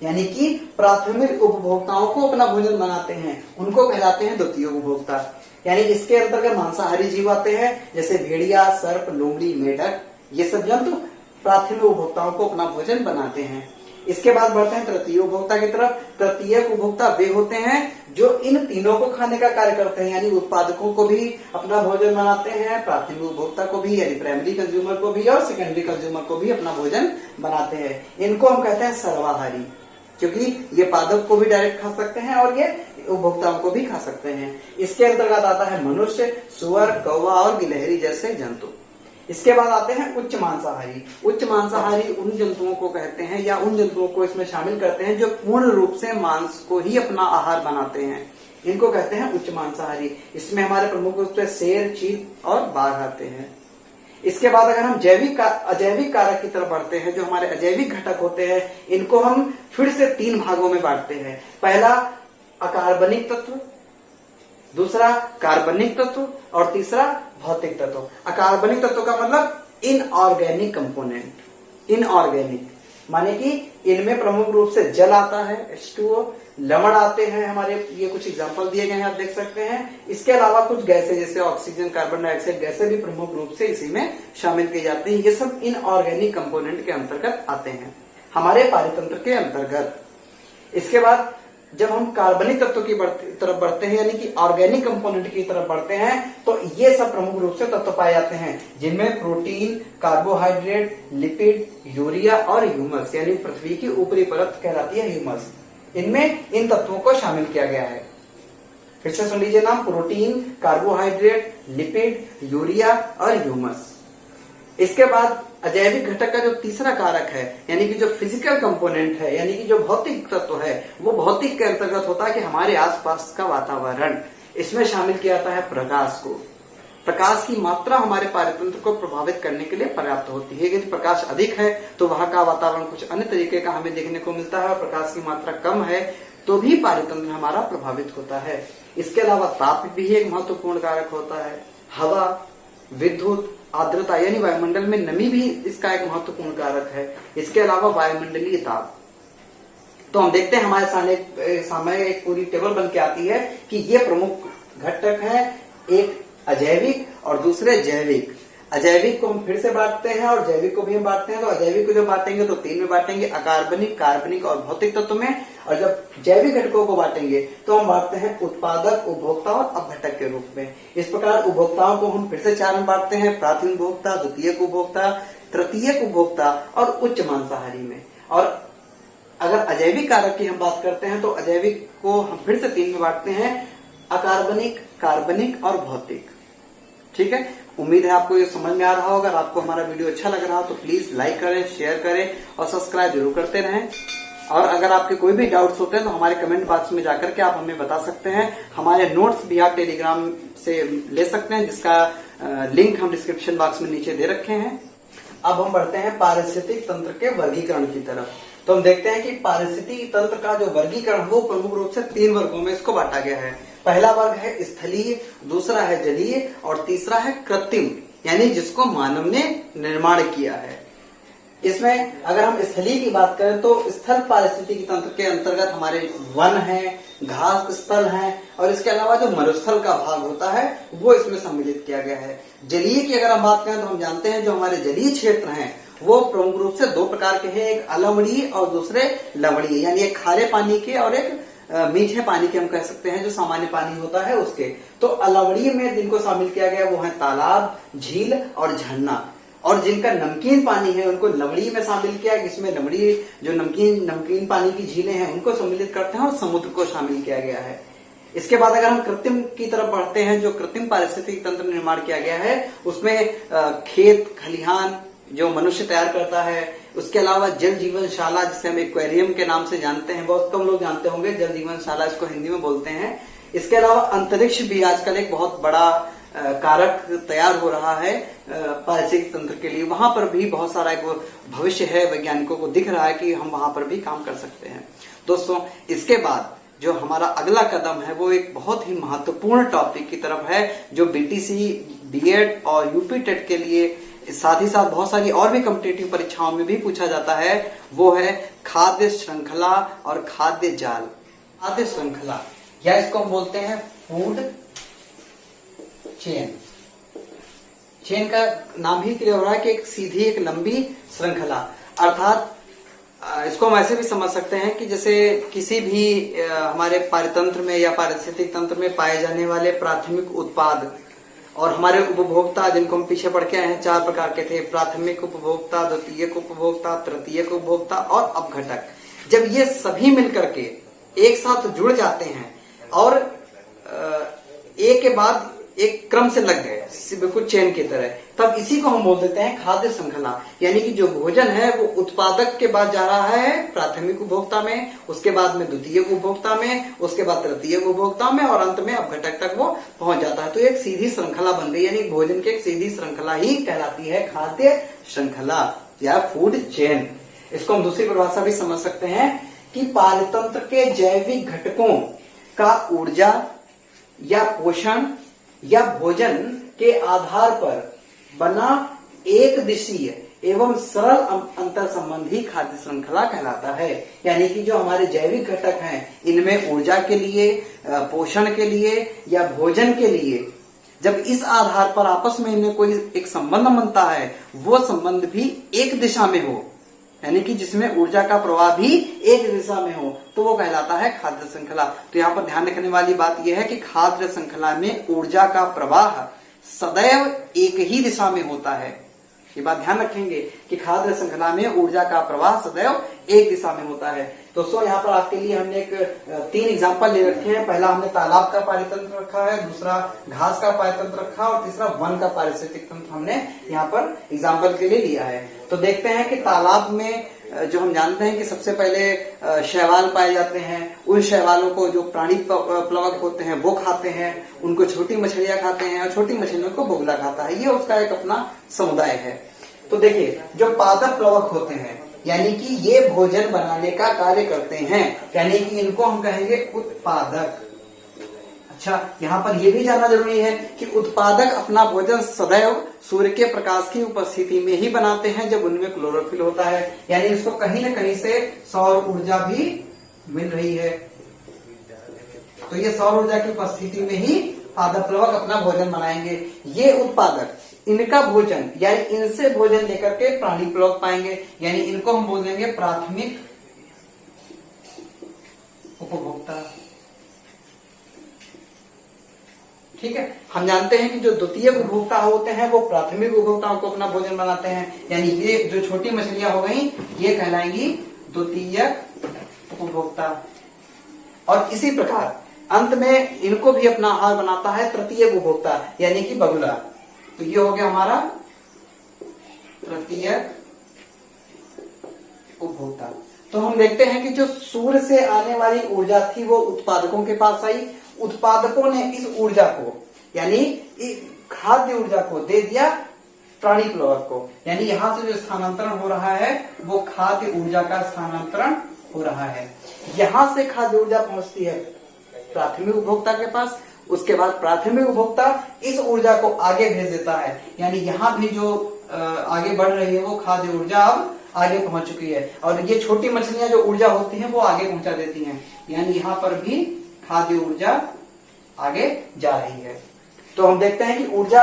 Speaker 1: यानी कि प्राथमिक उपभोक्ताओं को अपना भोजन बनाते हैं, उनको कहलाते हैं द्वितीय उपभोक्ता। यानी इसके अंतर्गत मांसाहारी जीव आते हैं जैसे भेड़िया, सर्प, लोमड़ी, मेढक, ये सब जंतु प्राथमिक उपभोक्ताओं को अपना भोजन बनाते हैं। इसके बाद बढ़ते हैं तृतीय उपभोक्ता की तरफ। तृतीय उपभोक्ता वे होते हैं जो इन तीनों को खाने का कार्य करते हैं, यानी उत्पादकों को भी अपना भोजन बनाते हैं, प्राथमिक उपभोक्ता को भी यानी प्राइमरी कंज्यूमर को भी और सेकेंडरी कंज्यूमर को भी अपना भोजन बनाते हैं। इनको हम कहते हैं सर्वाहारी, क्योंकि ये पादप को भी डायरेक्ट खा सकते हैं और ये उपभोक्ताओं को भी खा सकते हैं। इसके अंतर्गत आता है मनुष्य, सुअर, कौवा और गिलहरी जैसे जंतु। इसके बाद आते हैं उच्च मांसाहारी। उच्च मांसाहारी उन जंतुओं को कहते हैं या उन जंतुओं को इसमें शामिल करते हैं जो पूर्ण रूप से मांस को ही अपना आहार बनाते हैं, इनको कहते हैं उच्च मांसाहारी। इसमें हमारे प्रमुख रूप से शेर, चील और बाघ आते हैं। इसके बाद अगर हम जैविक अजैविक कारक की तरफ बढ़ते हैं, जो हमारे अजैविक घटक होते हैं, इनको हम फिर से 3 भागों में बांटते हैं। पहला अकार्बनिक तत्व, दूसरा कार्बनिक तत्व और तीसरा भौतिक तत्व। अकार्बनिक तत्व का मतलब इनऑर्गेनिक कंपोनेंट, इनऑर्गेनिक माने कि इनमें प्रमुख रूप से जल आता है H2O, लवण आते हैं हमारे, ये कुछ एग्जांपल दिए गए हैं, आप देख सकते हैं। इसके अलावा कुछ गैसें जैसे ऑक्सीजन, कार्बन डाइऑक्साइड गैसें भी प्रमुख रूप से इसी में शामिल की जाती हैं। ये सब इनऑर्गेनिक कंपोनेंट के अंतर्गत आते हैं हमारे पारितंत्र के अंतर्गत। इसके बाद जब हम कार्बनिक तत्व की तरफ बढ़ते हैं, यानी कि ऑर्गेनिक कंपोनेंट की तरफ बढ़ते हैं, तो ये सब प्रमुख रूप से तत्व पाए जाते हैं, जिनमें प्रोटीन, कार्बोहाइड्रेट, लिपिड, यूरिया और ह्यूमस, यानी पृथ्वी की ऊपरी परत कहलाती है ह्यूमस। इनमें इन तत्वों को शामिल किया गया है। फिर से सुन लीजिए नाम, प्रोटीन, कार्बोहाइड्रेट, लिपिड, यूरिया और ह्यूमस। इसके बाद अजैविक घटक का जो तीसरा कारक है, यानी कि जो फिजिकल कंपोनेंट है, यानी कि जो भौतिक तत्व है, वो भौतिक के अंतर्गत होता है कि हमारे आसपास का वातावरण। इसमें शामिल किया जाता है प्रकाश को। प्रकाश की मात्रा हमारे पारितंत्र को प्रभावित करने के लिए पर्याप्त होती है। यदि प्रकाश अधिक है तो वहां का वातावरण कुछ अन्य तरीके का हमें देखने को मिलता है, और प्रकाश की मात्रा कम है तो भी पारितंत्र हमारा प्रभावित होता है। इसके अलावा ताप भी एक महत्वपूर्ण कारक होता है। हवा, विद्युत, आर्द्रता यानी वायुमंडल में नमी भी इसका एक महत्वपूर्ण कारक है। इसके अलावा वायुमंडलीय दाब। तो हम देखते हैं हमारे सामने एक पूरी टेबल बन के आती है कि ये प्रमुख घटक हैं, एक अजैविक और दूसरे जैविक। अजैविक को हम फिर से बांटते हैं और जैविक को भी हम बांटते हैं। तो अजैविक को जो बांटेंगे तो 3 में बांटेंगे, अकार्बनिक, कार्बनिक और भौतिक तत्व में। और जब जैविक घटकों को बांटेंगे तो हम बांटते हैं उत्पादक, उपभोक्ता और अपघटक के रूप में। इस प्रकार उपभोक्ताओं को हम फिर से 4 में बांटते हैं, प्राथमिक उपभोक्ता, द्वितीयक उपभोक्ता, तृतीयक उपभोक्ता और उच्च मांसाहारी में। और अगर अजैविक कारक की हम बात करते हैं तो अजैविक को हम फिर से 3 में बांटते हैं, अकार्बनिक, कार्बनिक और भौतिक। ठीक है, उम्मीद है आपको ये समझ में आ रहा होगा। अगर आपको हमारा वीडियो अच्छा लग रहा हो तो प्लीज लाइक करें, शेयर करें और सब्सक्राइब जरूर करते रहें। और अगर आपके कोई भी डाउट्स होते हैं तो हमारे कमेंट बॉक्स में जाकर के आप हमें बता सकते हैं। हमारे नोट्स भी आप टेलीग्राम से ले सकते हैं, जिसका लिंक हम डिस्क्रिप्शन बॉक्स में नीचे दे रखे हैं। अब हम बढ़ते हैं पारिस्थितिक तंत्र के वर्गीकरण की तरफ। तो हम देखते हैं कि पारिस्थितिक तंत्र का जो वर्गीकरण वो प्रमुख रूप से 3 वर्गों में इसको बांटा गया है। पहला वर्ग है स्थलीय, दूसरा है जलीय और तीसरा है कृत्रिम, यानी जिसको मानव ने निर्माण किया है। इसमें अगर हम स्थलीय की बात करें तो स्थल पारिस्थितिकी तंत्र के अंतर्गत हमारे वन हैं, घास स्थल हैं और इसके अलावा जो मरुस्थल का भाग होता है वो इसमें सम्मिलित किया गया है। जलीय की अगर हम बात करें तो हम जानते हैं जो हमारे जलीय क्षेत्र हैं वो प्रमुख रूप से 2 प्रकार के हैं, एक अलवणीय और दूसरे लवणीय, यानी एक खारे पानी के और एक मीठे पानी के हम कह सकते हैं, जो सामान्य पानी होता है उसके। तो अलवणीय में जिनको शामिल किया गया वो है तालाब, झील और झरना। और जिनका नमकीन पानी है उनको लवणीय में शामिल किया, इसमें लवणीय जो नमकीन पानी की झीलें हैं उनको सम्मिलित करते हैं और समुद्र को शामिल किया गया है। इसके बाद अगर हम कृत्रिम की तरफ बढ़ते हैं, जो कृत्रिम पारिस्थितिक तंत्र निर्माण किया गया है उसमें खेत खलिहान जो मनुष्य तैयार करता है, उसके अलावा जल जीवनशाला जिसे हम एक्वेरियम के नाम से जानते हैं, बहुत कम लोग जानते होंगे, जल जीवनशाला इसको हिंदी में बोलते हैं। इसके अलावा अंतरिक्ष भी आजकल एक बहुत बड़ा कारक तैयार हो रहा है पारिस्थितिक तंत्र के लिए। वहां पर भी बहुत सारा एक भविष्य है, वैज्ञानिकों को दिख रहा है कि हम वहां पर भी काम कर सकते हैं। दोस्तों, इसके बाद जो हमारा अगला कदम है वो एक बहुत ही महत्वपूर्ण टॉपिक की तरफ है, जो बीटीसी, बीएड और यूपी टेट के लिए साथ ही साथ बहुत सारी और भी कॉम्पिटिटिव परीक्षाओं में भी पूछा जाता है। वो है खाद्य श्रृंखला और खाद्य जाल। खाद्य श्रृंखला या इसको हम बोलते हैं फूड चेन। चेन का नाम ही क्लियर हो रहा है कि एक सीधी एक लंबी श्रृंखला, अर्थात इसको हम ऐसे भी समझ सकते हैं कि जैसे किसी भी हमारे पारितंत्र में या पारिस्थितिक तंत्र में पाए जाने वाले प्राथमिक उत्पाद और हमारे उपभोक्ता, जिनको हम पीछे पढ़ के आए हैं, 4 प्रकार के थे, प्राथमिक उपभोक्ता, द्वितीयक उपभोक्ता, तृतीयक उपभोक्ता और अपघटक। जब ये सभी मिलकर के एक साथ जुड़ जाते हैं और एक के बाद एक क्रम से लग गए, बिल्कुल चेन की तरह, तब इसी को हम बोल देते हैं खाद्य श्रृंखला। यानी कि जो भोजन है वो उत्पादक के बाद जा रहा है प्राथमिक उपभोक्ता में, उसके बाद में द्वितीयक उपभोक्ता में, उसके बाद तृतीयक उपभोक्ता में और अंत में अपघटक तक वो पहुंच जाता है। तो एक सीधी श्रृंखला बन गई, यानी भोजन की एक सीधी श्रृंखला ही कहलाती है खाद्य श्रृंखला या फूड चेन। इसको हम दूसरी परिभाषा भी समझ सकते हैं कि पारितंत्र के जैविक घटकों का ऊर्जा या पोषण या भोजन के आधार पर बना एक दिशीय एवं सरल अंतर संबंध ही खाद्य श्रृंखला कहलाता है। यानी कि जो हमारे जैविक घटक हैं, इनमें ऊर्जा के लिए, पोषण के लिए या भोजन के लिए जब इस आधार पर आपस में इनमें कोई एक संबंध बनता है, वो संबंध भी एक दिशा में हो, यानी कि जिसमें ऊर्जा का प्रवाह भी एक दिशा में हो, तो वो कहलाता है खाद्य श्रृंखला। तो यहाँ पर ध्यान रखने वाली बात यह है कि खाद्य श्रृंखला में ऊर्जा का प्रवाह सदैव एक ही दिशा में होता है। ये बात ध्यान रखेंगे कि खाद्य श्रृंखला में ऊर्जा का प्रवाह सदैव एक दिशा में होता है। दोस्तों यहाँ पर आपके लिए हमने एक 3 एग्जाम्पल ले रखे हैं। पहला हमने तालाब का पारितंत्र रखा है, दूसरा घास का पारितंत्र रखा और तीसरा वन का पारिस्थितिक तंत्र हमने यहाँ पर एग्जाम्पल के लिए लिया है। तो देखते हैं कि तालाब में जो हम जानते हैं कि सबसे पहले शैवाल पाए जाते हैं, उन शैवालों को जो प्राणी प्लवक होते हैं वो खाते हैं, उनको छोटी मछलियां खाते हैं और छोटी मछलियों को बोगला खाता है। ये उसका एक अपना समुदाय है। तो देखिए, जो पादप प्लवक होते हैं यानी कि ये भोजन बनाने का कार्य करते हैं, यानी कि इनको हम कहेंगे उत्पादक। अच्छा, यहाँ पर यह भी जानना जरूरी है कि उत्पादक अपना भोजन सदैव सूर्य के प्रकाश की उपस्थिति में ही बनाते हैं, जब उनमें क्लोरोफिल होता है, यानी इसको कहीं न कहीं से सौर ऊर्जा भी मिल रही है। तो ये सौर ऊर्जा की उपस्थिति में ही पादप प्लवक अपना भोजन बनाएंगे। ये उत्पादक, इनका भोजन यानी इनसे भोजन लेकर के प्राणी प्लवक पाएंगे, यानी इनको हम बोल देंगे प्राथमिक उपभोक्ता। ठीक है, हम जानते हैं कि जो द्वितीय उपभोक्ता होते हैं वो प्राथमिक उपभोक्ताओं को अपना भोजन बनाते हैं, यानी ये जो छोटी मछलियां हो गई ये कहलाएंगी द्वितीय उपभोक्ता। और इसी प्रकार अंत में इनको भी अपना आहार बनाता है तृतीय उपभोक्ता, यानी कि बगुला। तो ये हो गया हमारा तृतीय उपभोक्ता। तो हम देखते हैं कि जो सूर्य से आने वाली ऊर्जा थी वो उत्पादकों के पास आई। उत्पादकों ने इस ऊर्जा को यानी खाद्य ऊर्जा को दे दिया प्राणी प्लवक को, यानी यहां से जो स्थानांतरण हो रहा है वो खाद्य ऊर्जा का स्थानांतरण हो रहा है। यहां से खाद्य ऊर्जा पहुंचती है प्राथमिक उपभोक्ता के पास, उसके बाद प्राथमिक उपभोक्ता इस ऊर्जा को आगे भेज देता है, यानी यहाँ भी जो आगे बढ़ रही है वो खाद्य ऊर्जा अब आगे पहुंच चुकी है, और ये छोटी मछलियां जो ऊर्जा होती हैं वो आगे पहुंचा देती हैं, यानी यहाँ पर भी खाद्य ऊर्जा आगे जा रही है। तो हम देखते हैं कि ऊर्जा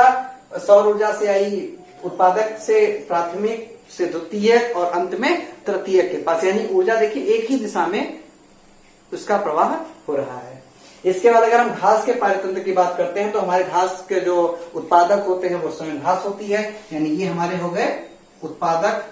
Speaker 1: सौर ऊर्जा से आई, उत्पादक से प्राथमिक से द्वितीय और अंत में तृतीय के पास, यानी ऊर्जा देखिए एक ही दिशा में उसका प्रवाह हो रहा है। इसके बाद अगर हम घास के पारितंत्र की बात करते हैं तो हमारे घास के जो उत्पादक होते हैं वो स्वयं घास होती है, यानी ये हमारे हो गए उत्पादक।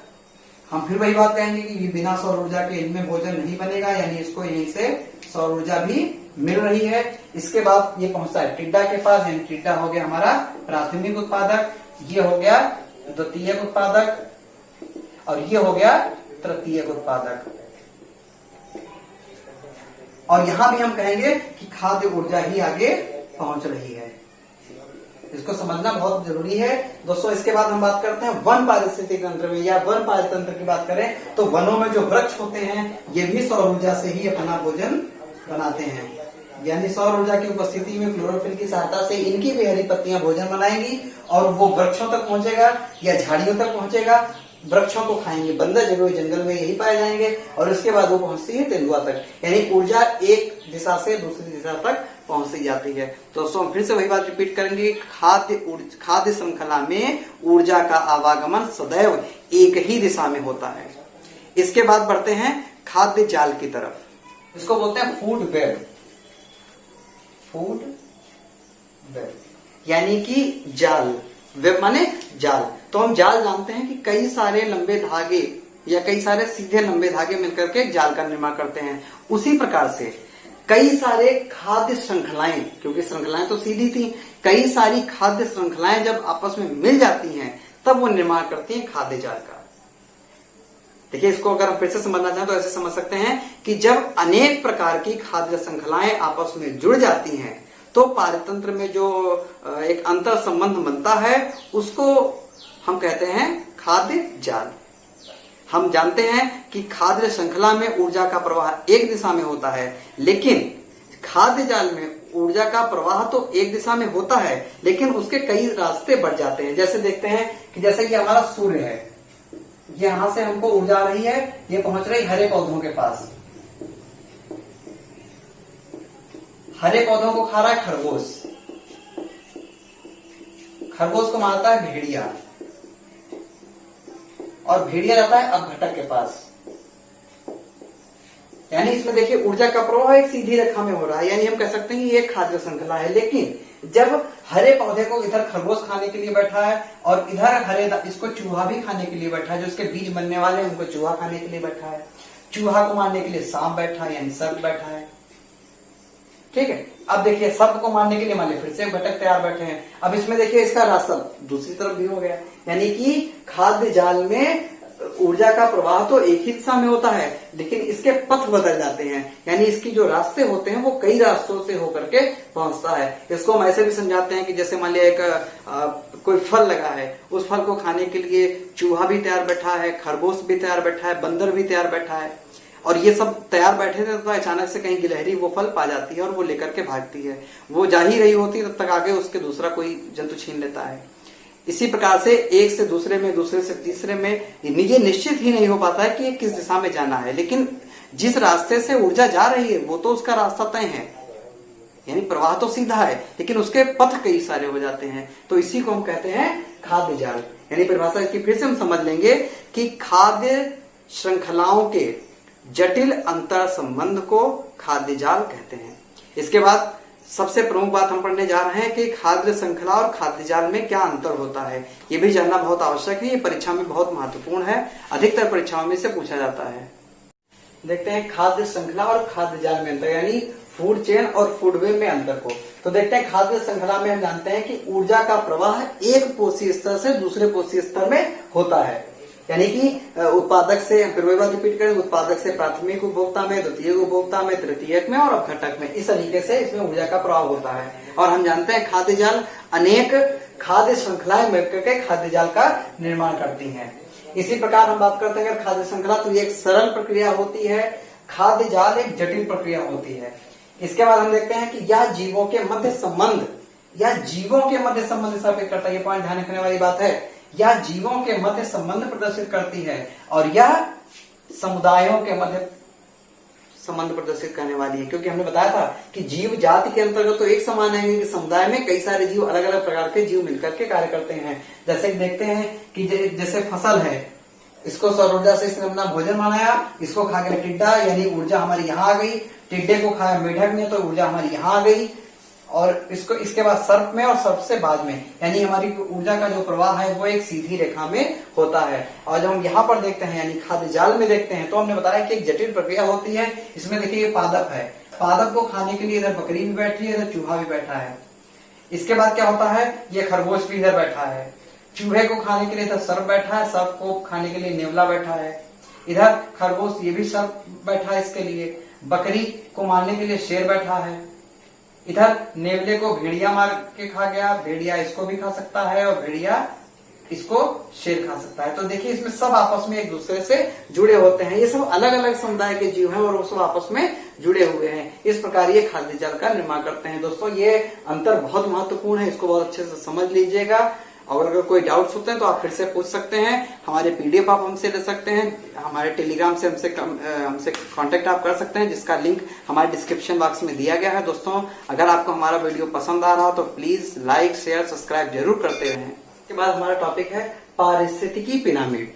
Speaker 1: हम फिर वही बात कहेंगे कि बिना सौर ऊर्जा के इनमें भोजन नहीं बनेगा, यानी इसको यहीं से सौर ऊर्जा भी मिल रही है। इसके बाद ये पहुंचता है टिड्डा के पास, यानी टिड्डा हो गया हमारा प्राथमिक उत्पादक, ये हो गया द्वितीय उत्पादक और ये हो गया तृतीय उत्पादक। और यहां भी हम कहेंगे कि खाद्य ऊर्जा ही आगे पहुंच रही है। इसको समझना बहुत जरूरी है दोस्तों। इसके बाद हम बात करते हैं वन पारिस्थितिक तंत्र में, या वन पारितंत्र की बात करें तो वनों में जो वृक्ष होते हैं ये भी सौर ऊर्जा से ही अपना भोजन बनाते हैं, यानी सौर ऊर्जा की उपस्थिति में क्लोरोफिल की सहायता से इनकी भी हरी पत्तियां भोजन बनाएंगी और वो वृक्षों तक पहुंचेगा या झाड़ियों तक पहुंचेगा, वृक्षों को खाएंगे, बंदर जगह जंगल में यही पाए जाएंगे, और उसके बाद वो पहुंचती है तेंदुआ तक, यानी ऊर्जा एक दिशा से दूसरी दिशा तक पहुंचती जाती है। दोस्तों हम फिर से वही बात रिपीट करेंगे, खाद्य श्रृंखला में ऊर्जा का आवागमन सदैव एक ही दिशा में होता है। इसके बाद बढ़ते हैं खाद्य जाल की तरफ, इसको बोलते हैं फूड वेब। फूड वेब यानी कि जाल, वेब माने जाल। तो हम जाल जानते हैं कि कई सारे लंबे धागे या कई सारे सीधे लंबे धागे मिलकर के जाल का निर्माण करते हैं। उसी प्रकार से कई सारे खाद्य श्रृंखलाएं, क्योंकि श्रृंखलाएं तो सीधी थी, कई सारी खाद्य श्रृंखलाएं जब आपस में मिल जाती हैं तब वो निर्माण करती हैं खाद्य जाल का। देखिए, इसको अगर हम फिर से समझना चाहें तो ऐसे समझ सकते हैं कि जब अनेक प्रकार की खाद्य श्रृंखलाएं आपस में जुड़ जाती हैं तो पारितंत्र में जो एक अंतर संबंध बनता है उसको हम कहते हैं खाद्य जाल। हम जानते हैं कि खाद्य श्रृंखला में ऊर्जा का प्रवाह एक दिशा में होता है, लेकिन खाद्य जाल में ऊर्जा का प्रवाह तो एक दिशा में होता है लेकिन उसके कई रास्ते बढ़ जाते हैं। जैसे देखते हैं कि जैसे कि हमारा सूर्य है, ये यहां से हमको ऊर्जा आ रही है, ये पहुंच रही हरे पौधों के पास। हरे पौधों को खा रहा है खरगोश, खरगोश को मारता है भेड़िया, और भेड़िया जाता है अपघटक के पास। यानी इसमें देखिए ऊर्जा का प्रवाह एक सीधी रेखा में हो रहा है, यानी हम कह सकते हैं कि ये खाद्य श्रृंखला है। लेकिन जब हरे पौधे को इधर खरगोश खाने के लिए बैठा है और इधर हरे इसको चूहा भी खाने के लिए बैठा है, जो इसके बीज बनने वाले हैं उनको चूहा खाने के लिए बैठा है, चूहा को मारने के लिए सांप बैठा है, यानी सर्प बैठा है। ठीक है, अब देखिए सर्प को मारने के लिए मान फिर से घटक तैयार बैठे हैं। अब इसमें देखिए इसका रास्ता दूसरी तरफ भी हो गया, यानी कि खाद्य जाल में ऊर्जा का प्रवाह तो एक ही दिशा में होता है, लेकिन इसके पथ बदल जाते हैं, यानी इसकी जो रास्ते होते हैं वो कई रास्तों से होकर के पहुंचता है। इसको हम ऐसे भी समझाते हैं कि जैसे मान लिया एक कोई फल लगा है, उस फल को खाने के लिए चूहा भी तैयार बैठा है, खरगोश भी तैयार बैठा है, बंदर भी तैयार बैठा है, और ये सब तैयार बैठे थे तो अचानक से कहीं गिलहरी वो फल पा जाती है और वो लेकर के भागती है। वो जा ही रही होती है, तब तक आगे उसके दूसरा कोई जंतु छीन लेता है। इसी प्रकार से एक से दूसरे में, दूसरे से तीसरे में ये निश्चित ही नहीं हो पाता है कि ये किस दिशा में जाना है, लेकिन जिस रास्ते से ऊर्जा जा रही है वो तो उसका रास्ता तय है, यानी प्रवाह तो सीधा है, लेकिन उसके पथ कई सारे हो जाते हैं। तो इसी को हम कहते हैं खाद्य जाल। यानी परिभाषा इसकी फिर से हम समझ लेंगे कि खाद्य श्रृंखलाओं के जटिल अंतर संबंध को खाद्य जाल कहते हैं। इसके बाद सबसे प्रमुख बात हम पढ़ने जा रहे हैं कि खाद्य श्रृंखला और खाद्य जाल में क्या अंतर होता है। ये भी जानना बहुत आवश्यक है, ये परीक्षा में बहुत महत्वपूर्ण है, अधिकतर परीक्षाओं में से पूछा जाता है। देखते हैं खाद्य श्रृंखला और खाद्य जाल में अंतर, यानी फूड चेन और फूड वेब में अंतर को। तो देखते हैं खाद्य श्रृंखला में हम जानते हैं कि ऊर्जा का प्रवाह एक पोषी स्तर से दूसरे पोषी स्तर में होता है, यानी कि उत्पादक से, फिर वही बात रिपीट करें, उत्पादक से प्राथमिक उपभोक्ता में, द्वितीय उपभोक्ता में, तृतीयक में और अपघटक में, इस तरीके से इसमें ऊर्जा का प्रवाह होता है। और हम जानते हैं खाद्य जाल अनेक खाद्य श्रृंखलाएं मिलकर के खाद्य जाल का निर्माण करती हैं। इसी प्रकार हम बात करते हैं अगर खाद्य श्रृंखला, तो ये एक सरल प्रक्रिया होती है, खाद्य जाल एक जटिल प्रक्रिया होती है। इसके बाद हम देखते हैं कि यह जीवों के मध्य संबंध, या जीवों के मध्य संबंध स्थापित करता है, ये पॉइंट ध्यान रखने वाली बात है, यह जीवों के मध्य संबंध प्रदर्शित करती है, और यह समुदायों के मध्य संबंध प्रदर्शित करने वाली है। क्योंकि हमने बताया था कि जीव जाति के अंतर्गत तो एक समान है, कि समुदाय में कई सारे जीव, अलग अलग प्रकार के जीव मिलकर के कार्य करते हैं। जैसे देखते हैं कि जैसे फसल है, इसको सौर ऊर्जा से इसने अपना भोजन बनाया, इसको खा गया टिड्डा, यानी ऊर्जा हमारी यहाँ आ गई, टिड्डे को खाया मेढक ने तो ऊर्जा हमारी यहाँ आ गई, और इसको इसके बाद सर्प में और सर्प से बाद में, यानी हमारी ऊर्जा का जो प्रवाह है वो एक सीधी रेखा में होता है। और जब हम यहाँ पर देखते हैं यानी खाद्य जाल में देखते हैं, तो हमने बताया कि एक जटिल प्रक्रिया होती है। इसमें देखिए ये पादप है, पादप को खाने के लिए इधर बकरी भी बैठी है, इधर चूहा भी बैठा है। इसके बाद क्या होता है, ये खरगोश भी इधर बैठा है, चूहे को खाने के लिए इधर सर्प बैठा है, सर्प को खाने के लिए नेवला बैठा है, इधर खरगोश, ये भी सर्प बैठा है इसके लिए, बकरी को मारने के लिए शेर बैठा है, इधर नेवले को भेड़िया मार के खा गया, भेड़िया इसको भी खा सकता है और भेड़िया इसको शेर खा सकता है। तो देखिए इसमें सब आपस में एक दूसरे से जुड़े होते हैं, ये सब अलग अलग समुदाय के जीव हैं और वो सब आपस में जुड़े हुए हैं। इस प्रकार ये खाद्य जाल का निर्माण करते हैं। दोस्तों ये अंतर बहुत महत्वपूर्ण है, इसको बहुत अच्छे से समझ लीजिएगा। और अगर कोई डाउट्स होते हैं तो आप फिर से पूछ सकते हैं, हमारे पीडीएफ आप हमसे ले सकते हैं, हमारे टेलीग्राम से हमसे कांटेक्ट आप कर सकते हैं, जिसका लिंक हमारे डिस्क्रिप्शन बॉक्स में दिया गया है। दोस्तों अगर आपको हमारा वीडियो पसंद आ रहा हो तो प्लीज लाइक शेयर सब्सक्राइब जरूर करते रहें। इसके बाद हमारा टॉपिक है पारिस्थितिकी पिरामिड।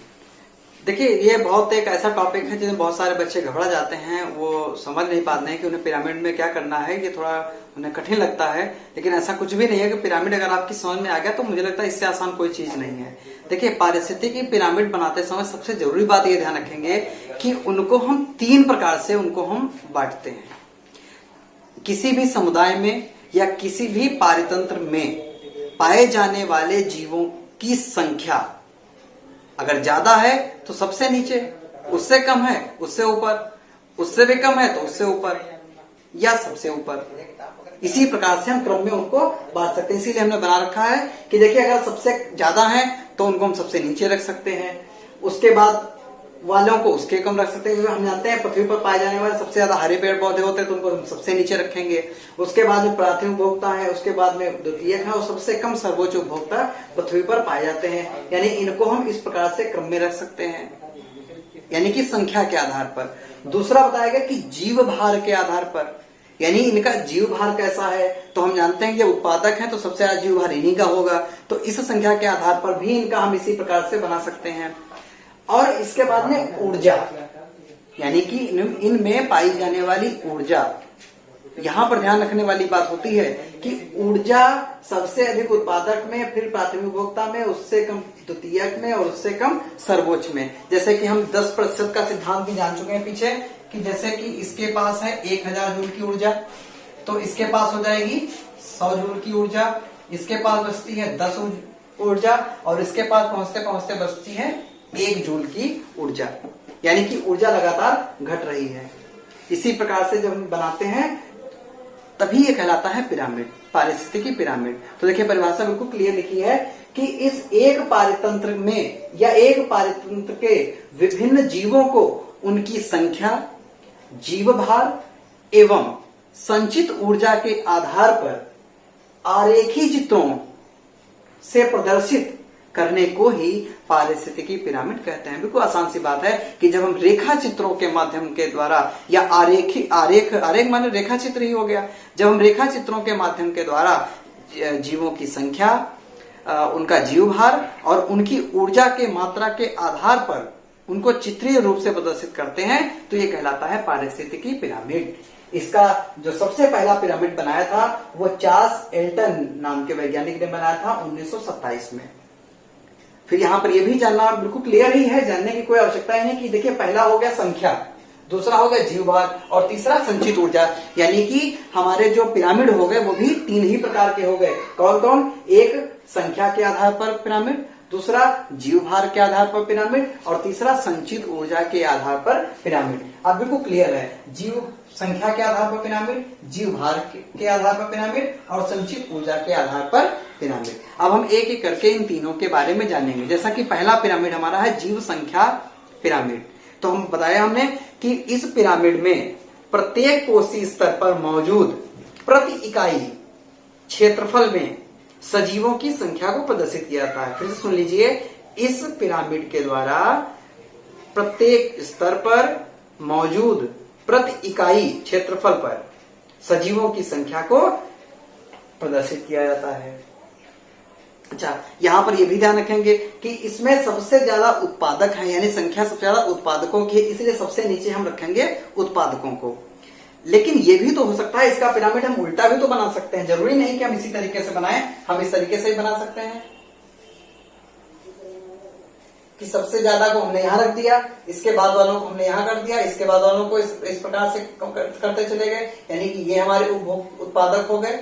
Speaker 1: देखिए ये बहुत एक ऐसा टॉपिक है जिसमें बहुत सारे बच्चे घबरा जाते हैं, वो समझ नहीं पाते हैं कि उन्हें पिरामिड में क्या करना है, ये थोड़ा उन्हें कठिन लगता है। लेकिन ऐसा कुछ भी नहीं है कि पिरामिड अगर आपकी समझ में आ गया तो मुझे लगता है इससे आसान कोई चीज नहीं है। देखिए पारिस्थितिकी पिरामिड बनाते समय सबसे जरूरी बात ये ध्यान रखेंगे कि उनको हम 3 प्रकार से उनको हम बांटते हैं। किसी भी समुदाय में या किसी भी पारितंत्र में पाए जाने वाले जीवों की संख्या अगर ज्यादा है तो सबसे नीचे, उससे कम है उससे ऊपर, उससे भी कम है तो उससे ऊपर या सबसे ऊपर। इसी प्रकार से हम क्रम में उनको बांट सकते हैं। इसीलिए हमने बना रखा है कि देखिए अगर सबसे ज्यादा है तो उनको हम सबसे नीचे रख सकते हैं, उसके बाद वालों को उसके कम रख सकते हैं। हम जानते हैं पृथ्वी पर पाए जाने वाले सबसे ज्यादा हरे पेड़ पौधे होते हैं तो उनको हम सबसे नीचे रखेंगे। उसके बाद में प्राथमिक उपभोक्ता है, उसके बाद में द्वितीयक है और सबसे कम सर्वोच्च उपभोक्ता पृथ्वी पर पाए जाते हैं। यानी इनको हम इस प्रकार से क्रम में रख सकते हैं, यानी कि संख्या के आधार पर। दूसरा बताया गया कि जीव भार के आधार पर, यानी इनका जीव भार कैसा है, तो हम जानते हैं कि ये उत्पादक है तो सबसे ज्यादा जीव भार इन्हीं का होगा, तो इस संख्या के आधार पर भी इनका हम इसी प्रकार से बना सकते हैं। और इसके बाद में ऊर्जा, यानी कि इनमें पाई जाने वाली ऊर्जा, यहां पर ध्यान रखने वाली बात होती है कि ऊर्जा सबसे अधिक उत्पादक में, फिर प्राथमिक उपभोक्ता में, उससे कम द्वितीयक में और उससे कम सर्वोच्च में। जैसे कि हम 10% का सिद्धांत भी जान चुके हैं पीछे, कि जैसे कि इसके पास है 1000 जूल की ऊर्जा, तो इसके पास हो जाएगी 100 जूल की ऊर्जा, इसके पास बचती है 10 ऊर्जा और इसके पास पहुंचते पहुंचते बचती है 1 जूल की ऊर्जा, यानी कि ऊर्जा लगातार घट रही है। इसी प्रकार से जब हम बनाते हैं तभी ये कहलाता है पिरामिड, पारिस्थितिकी पिरामिड। तो देखिए परिभाषा बिल्कुल क्लियर लिखी है कि इस एक पारितंत्र में या एक पारितंत्र के विभिन्न जीवों को उनकी संख्या, जीव भार एवं संचित ऊर्जा के आधार पर आरेखी चित्रों से प्रदर्शित करने को ही पारिस्थितिकी पिरामिड कहते हैं। बिल्कुल आसान सी बात है कि जब हम रेखा चित्रों के माध्यम के द्वारा या आरेख माने रेखा चित्र ही हो गया, जब हम रेखा चित्रों के माध्यम के द्वारा जीवों की संख्या, उनका जीव भार और उनकी ऊर्जा के मात्रा के आधार पर उनको चित्रीय रूप से प्रदर्शित करते हैं तो ये कहलाता है पारिस्थितिकी पिरामिड। इसका जो सबसे पहला पिरामिड बनाया था वो चार्ल्स एल्टन नाम के वैज्ञानिक ने बनाया था 1927 में। फिर यहां पर यह भी जानना बिल्कुल क्लियर ही है, जानने की कोई आवश्यकता ही नहीं कि देखिए पहला हो गया संख्या, दूसरा हो गया जीव भार और तीसरा संचित ऊर्जा। यानी कि हमारे जो पिरामिड हो गए वो भी 3 ही प्रकार के हो गए। कौन कौन? एक संख्या के आधार पर पिरामिड, दूसरा जीव भार के आधार पर पिरामिड और तीसरा संचित ऊर्जा के आधार पर पिरामिड। अब बिल्कुल क्लियर है, जीव संख्या के आधार पर पिरामिड, जीव भार के आधार पर पिरामिड और संचित ऊर्जा के आधार पर पिरामिड। अब हम एक एक करके इन तीनों के बारे में जानेंगे। जैसा कि पहला पिरामिड हमारा है जीव संख्या पिरामिड, तो हम बताया हमने कि इस पिरामिड में प्रत्येक कोशीय स्तर पर मौजूद प्रति इकाई क्षेत्रफल में सजीवों की संख्या को प्रदर्शित किया जाता है। फिर से सुन लीजिए, इस पिरामिड के द्वारा प्रत्येक स्तर पर मौजूद प्रति इकाई क्षेत्रफल पर सजीवों की संख्या को प्रदर्शित किया जाता है। अच्छा, यहां पर यह भी ध्यान रखेंगे कि इसमें सबसे ज्यादा उत्पादक है, यानी संख्या सबसे ज्यादा उत्पादकों की है, इसलिए सबसे नीचे हम रखेंगे उत्पादकों को। लेकिन ये भी तो हो सकता है इसका पिरामिड हम उल्टा भी तो बना सकते हैं, जरूरी नहीं कि हम इसी तरीके से बनाएं, हम इस तरीके से ही बना सकते हैं कि सबसे ज्यादा को हमने यहां रख दिया, इसके बाद वालों को हमने यहां कर दिया, इसके बाद वालों को इस प्रकार से करते चले गए, यानी कि ये हमारे उत्पादक हो गए,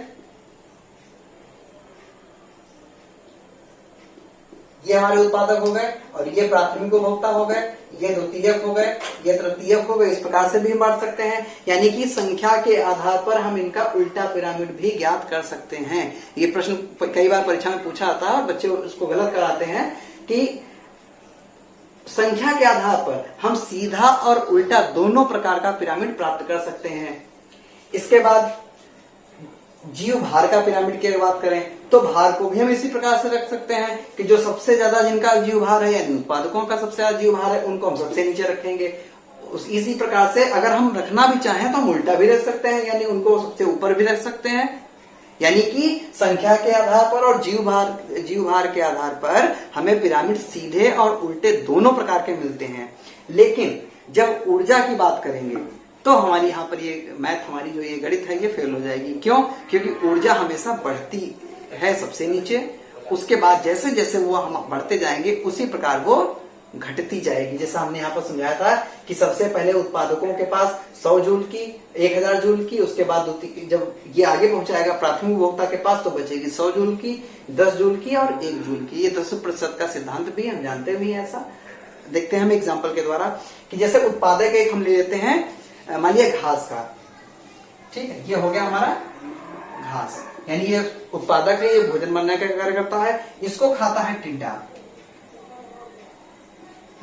Speaker 1: ये हमारे उत्पादक हो गए और ये प्राथमिक उपभोक्ता हो गए, ये द्वितीयक हो गए, ये तृतीयक हो गए। इस प्रकार से भी हम बांट सकते हैं, यानी कि संख्या के आधार पर हम इनका उल्टा पिरामिड भी ज्ञात कर सकते हैं। ये प्रश्न कई बार परीक्षा में पूछा आता है, बच्चे उसको गलत कराते हैं कि संख्या के आधार पर हम सीधा और उल्टा दोनों प्रकार का पिरामिड प्राप्त कर सकते हैं। इसके बाद जीव भार का पिरामिड की बात करें तो भार को भी हम इसी प्रकार से रख सकते हैं कि जो सबसे ज्यादा जिनका जीव भार है यानी उत्पादकों का सबसे ज्यादा जीव भार है उनको हम सबसे नीचे रखेंगे। इसी प्रकार से अगर हम रखना भी चाहें तो हम उल्टा भी रख सकते हैं, यानी उनको सबसे ऊपर भी रख सकते हैं, यानी कि संख्या के आधार पर और जीव भार के आधार पर हमें पिरामिड सीधे और उल्टे दोनों प्रकार के मिलते हैं। लेकिन जब ऊर्जा की बात करेंगे तो हमारी यहाँ पर ये मैथ, हमारी जो ये गणित है ये फेल हो जाएगी। क्यों? क्योंकि ऊर्जा हमेशा बढ़ती है सबसे नीचे, उसके बाद जैसे जैसे वो हम बढ़ते जाएंगे उसी प्रकार वो घटती जाएगी। जैसा हमने यहाँ पर समझाया था कि सबसे पहले उत्पादकों के पास 100 जूल की, 1000 जूल की, उसके बाद जब ये आगे पहुंचाएगा प्राथमिक उपभोक्ता के पास तो बचेगी 100 जूल की, 10 जूल की और 1 जूल की। ये 10% का सिद्धांत भी हम जानते भी हैं। ऐसा देखते हैं हम एग्जाम्पल के द्वारा कि जैसे उत्पादक एक हम ले लेते हैं, मान लिया घास का, ठीक है, ये हो गया हमारा घास, यानी ये उत्पादक है, ये भोजन बनने का कार्य करता है, इसको खाता है टिड्डा,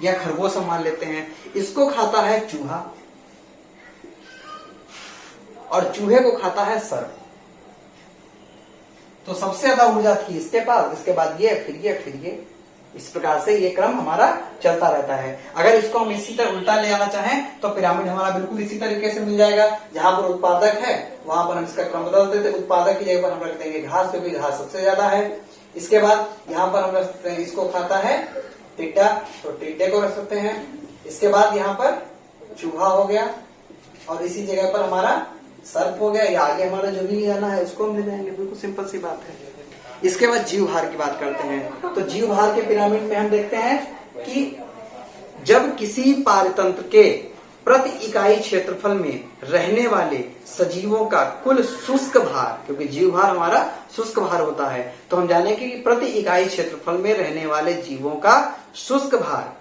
Speaker 1: या खरगोश हम मान लेते हैं, इसको खाता है चूहा और चूहे को खाता है सर्प। तो सबसे ज्यादा ऊर्जा थी इसके पास, इसके बाद ये, फिर ये, फिर ये, इस प्रकार से ये क्रम हमारा चलता रहता है। अगर इसको हम इसी तरह उल्टा ले आना चाहें तो पिरामिड हमारा बिल्कुल इसी तरीके से मिल जाएगा। जहां पर उत्पादक है वहां पर हम इसका क्रम बदल देते, उत्पादक की जगह पर हम रख देंगे घास, क्योंकि घास सबसे ज्यादा है। इसके बाद यहाँ पर हम रख सकते हैं, इसको खाता है टिड्डा, तो टिड्डे को रख सकते हैं। इसके बाद यहाँ पर चूहा हो गया और इसी जगह पर हमारा सर्प हो गया, या आगे हमारा जो भी जाना है उसको हम ले जाएंगे, बिल्कुल सिंपल सी बात है। इसके बाद जीव भार की बात करते हैं। तो जीव भार के पिरामिड में हम देखते हैं कि जब किसी पारतंत्र के प्रति इकाई क्षेत्रफल में रहने वाले सजीवों का कुल शुष्क भार, क्योंकि जीव भार हमारा शुष्क भार होता है, तो हम जानेंगे कि प्रति इकाई क्षेत्रफल में रहने वाले जीवों का शुष्क भार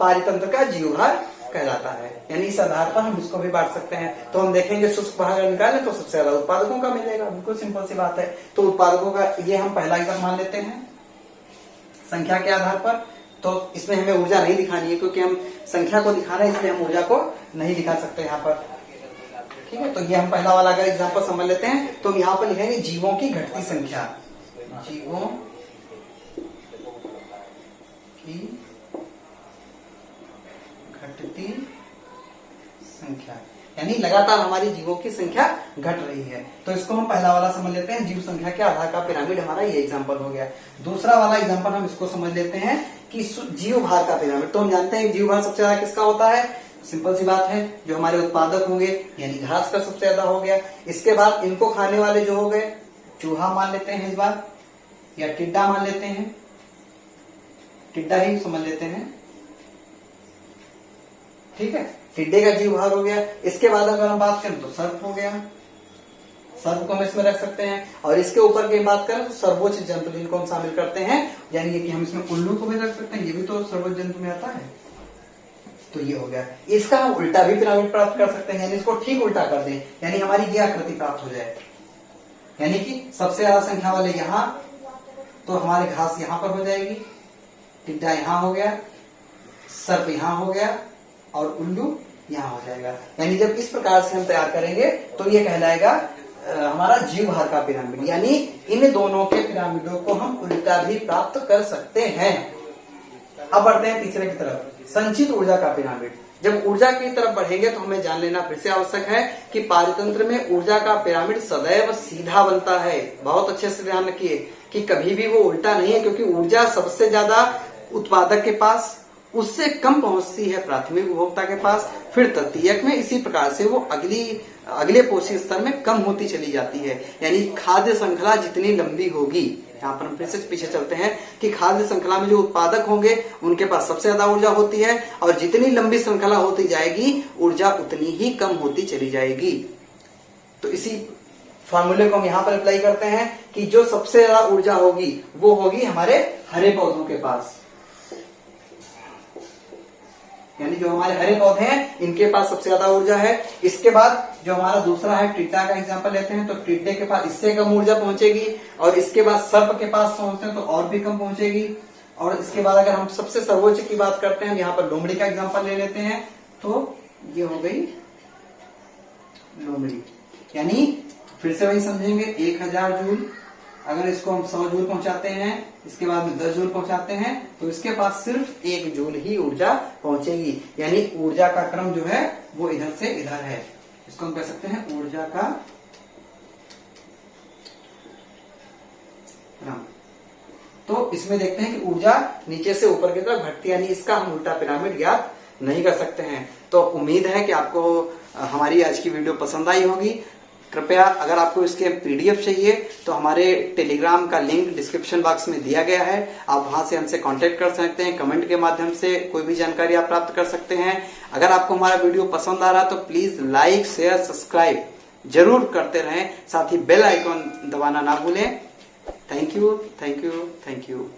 Speaker 1: पारतंत्र का जीव भार कहलाता है। यानी इस आधार पर हम इसको भी बांट सकते हैं। तो हम देखेंगे शुष्क भाग निकाले तो सबसे ज्यादा उत्पादकों का मिलेगा, बिल्कुल सिंपल सी बात है। तो उत्पादकों का ये हम पहला एग्जाम मान लेते हैं संख्या के आधार पर। तो इसमें हमें ऊर्जा नहीं दिखानी है, क्योंकि हम संख्या को दिखा रहे हैं, इसलिए हम ऊर्जा को नहीं दिखा सकते यहाँ पर। ठीक है, तो ये हम पहला वाला अगर एग्जाम्पल समझ लेते हैं तो हम यहाँ पर लिखेंगे जीवों की घटती संख्या, जीवों की घटती संख्या, यानी लगातार हमारी जीवों की संख्या घट रही है। तो इसको हम पहला वाला समझ लेते हैं, जीव संख्या के आधार का पिरामिड हमारा ये एग्जांपल हो गया। दूसरा वाला एग्जांपल हम इसको समझ लेते हैं कि जीव भार का पिरामिड। तो हम जानते हैं जीव भार सबसे ज्यादा किसका होता है, सिंपल सी बात है, जो हमारे उत्पादक होंगे, यानी घास का सबसे ज्यादा हो गया। इसके बाद इनको खाने वाले जो हो गए, चूहा मान लेते हैं इस बार, या टिड्डा मान लेते हैं, टिड्डा ही समझ लेते हैं। ठीक है, टिड्डे का जीव भार हो गया। इसके बाद अगर हम बात करें तो सर्प हो गया, सर्प को हम इसमें रख सकते हैं। और इसके ऊपर की बात करें तो सर्वोच्च जंतु जिनको हम शामिल करते हैं, यानी कि हम इसमें उल्लू को भी रख सकते हैं, ये भी तो सर्वोच्च जंतु में आता है। तो ये हो गया। इसका हम उल्टा भी पिरामिड प्राप्त कर सकते हैं, यानी इसको ठीक उल्टा कर दें, यानी हमारी ये आकृति प्राप्त हो जाए। यानी कि सबसे ज्यादा संख्या वाले यहाँ, तो हमारे घास यहाँ पर हो जाएगी, टिड्डा यहाँ हो गया, सर्प यहाँ हो गया और उल्लू यहाँ हो जाएगा। यानी जब इस प्रकार से हम तैयार करेंगे तो ये कहलाएगा हमारा जीव भार का पिरामिड। यानी इन दोनों के पिरामिडों को हम उल्टा भी प्राप्त कर सकते हैं। अब बढ़ते हैं तीसरे की तरफ, संचित ऊर्जा का पिरामिड। जब ऊर्जा की तरफ बढ़ेंगे तो हमें जान लेना फिर से आवश्यक है कि पारतंत्र में ऊर्जा का पिरामिड सदैव सीधा बनता है। बहुत अच्छे से ध्यान रखिए कि कभी भी वो उल्टा नहीं है, क्योंकि ऊर्जा सबसे ज्यादा उत्पादक के पास, उससे कम पहुंचती है प्राथमिक उपभोक्ता के पास, फिर तृतीयक में, इसी प्रकार से वो अगले पोषक स्तर में कम होती चली जाती है। यानी खाद्य श्रृंखला जितनी लंबी होगी, यहाँ पर हम फिर से पीछे चलते हैं कि खाद्य श्रृंखला में जो उत्पादक होंगे उनके पास सबसे ज्यादा ऊर्जा होती है, और जितनी लंबी श्रृंखला होती जाएगी ऊर्जा उतनी ही कम होती चली जाएगी। तो इसी फॉर्मूले को हम यहाँ पर अप्लाई करते हैं कि जो सबसे ज्यादा ऊर्जा होगी वो होगी हमारे हरे पौधों के पास, यानी जो हमारे हरे पौधे हैं इनके पास सबसे ज्यादा ऊर्जा है। इसके बाद जो हमारा दूसरा है टिड्डा का एग्जांपल लेते हैं, तो टिड्डे के पास इससे कम ऊर्जा पहुंचेगी, और इसके बाद सर्प के पास पहुंचते हैं तो और भी कम पहुंचेगी। और इसके बाद अगर हम सबसे सर्वोच्च की बात करते हैं, यहाँ पर लोमड़ी का एग्जाम्पल ले लेते हैं, तो ये हो गई लोमड़ी। यानी फिर से वही समझेंगे, 1000 जूल, अगर इसको हम 100 जूल पहुंचाते हैं, इसके बाद में 10 जूल पहुंचाते हैं, तो इसके पास सिर्फ 1 जूल ही ऊर्जा पहुंचेगी। यानी ऊर्जा का क्रम जो है वो इधर से इधर है। इसको हम कह सकते हैं ऊर्जा का क्रम। तो इसमें देखते हैं कि ऊर्जा नीचे से ऊपर की तरफ घटती, यानी इसका हम उल्टा पिरामिड ज्ञात नहीं कर सकते हैं। तो उम्मीद है कि आपको हमारी आज की वीडियो पसंद आई होगी। कृपया अगर आपको इसके पीडीएफ चाहिए तो हमारे टेलीग्राम का लिंक डिस्क्रिप्शन बॉक्स में दिया गया है, आप वहां से हमसे कांटेक्ट कर सकते हैं, कमेंट के माध्यम से कोई भी जानकारी आप प्राप्त कर सकते हैं। अगर आपको हमारा वीडियो पसंद आ रहा तो प्लीज लाइक, शेयर, सब्सक्राइब जरूर करते रहें, साथ ही बेल आइकॉन दबाना ना भूलें। Thank you, thank you, thank you.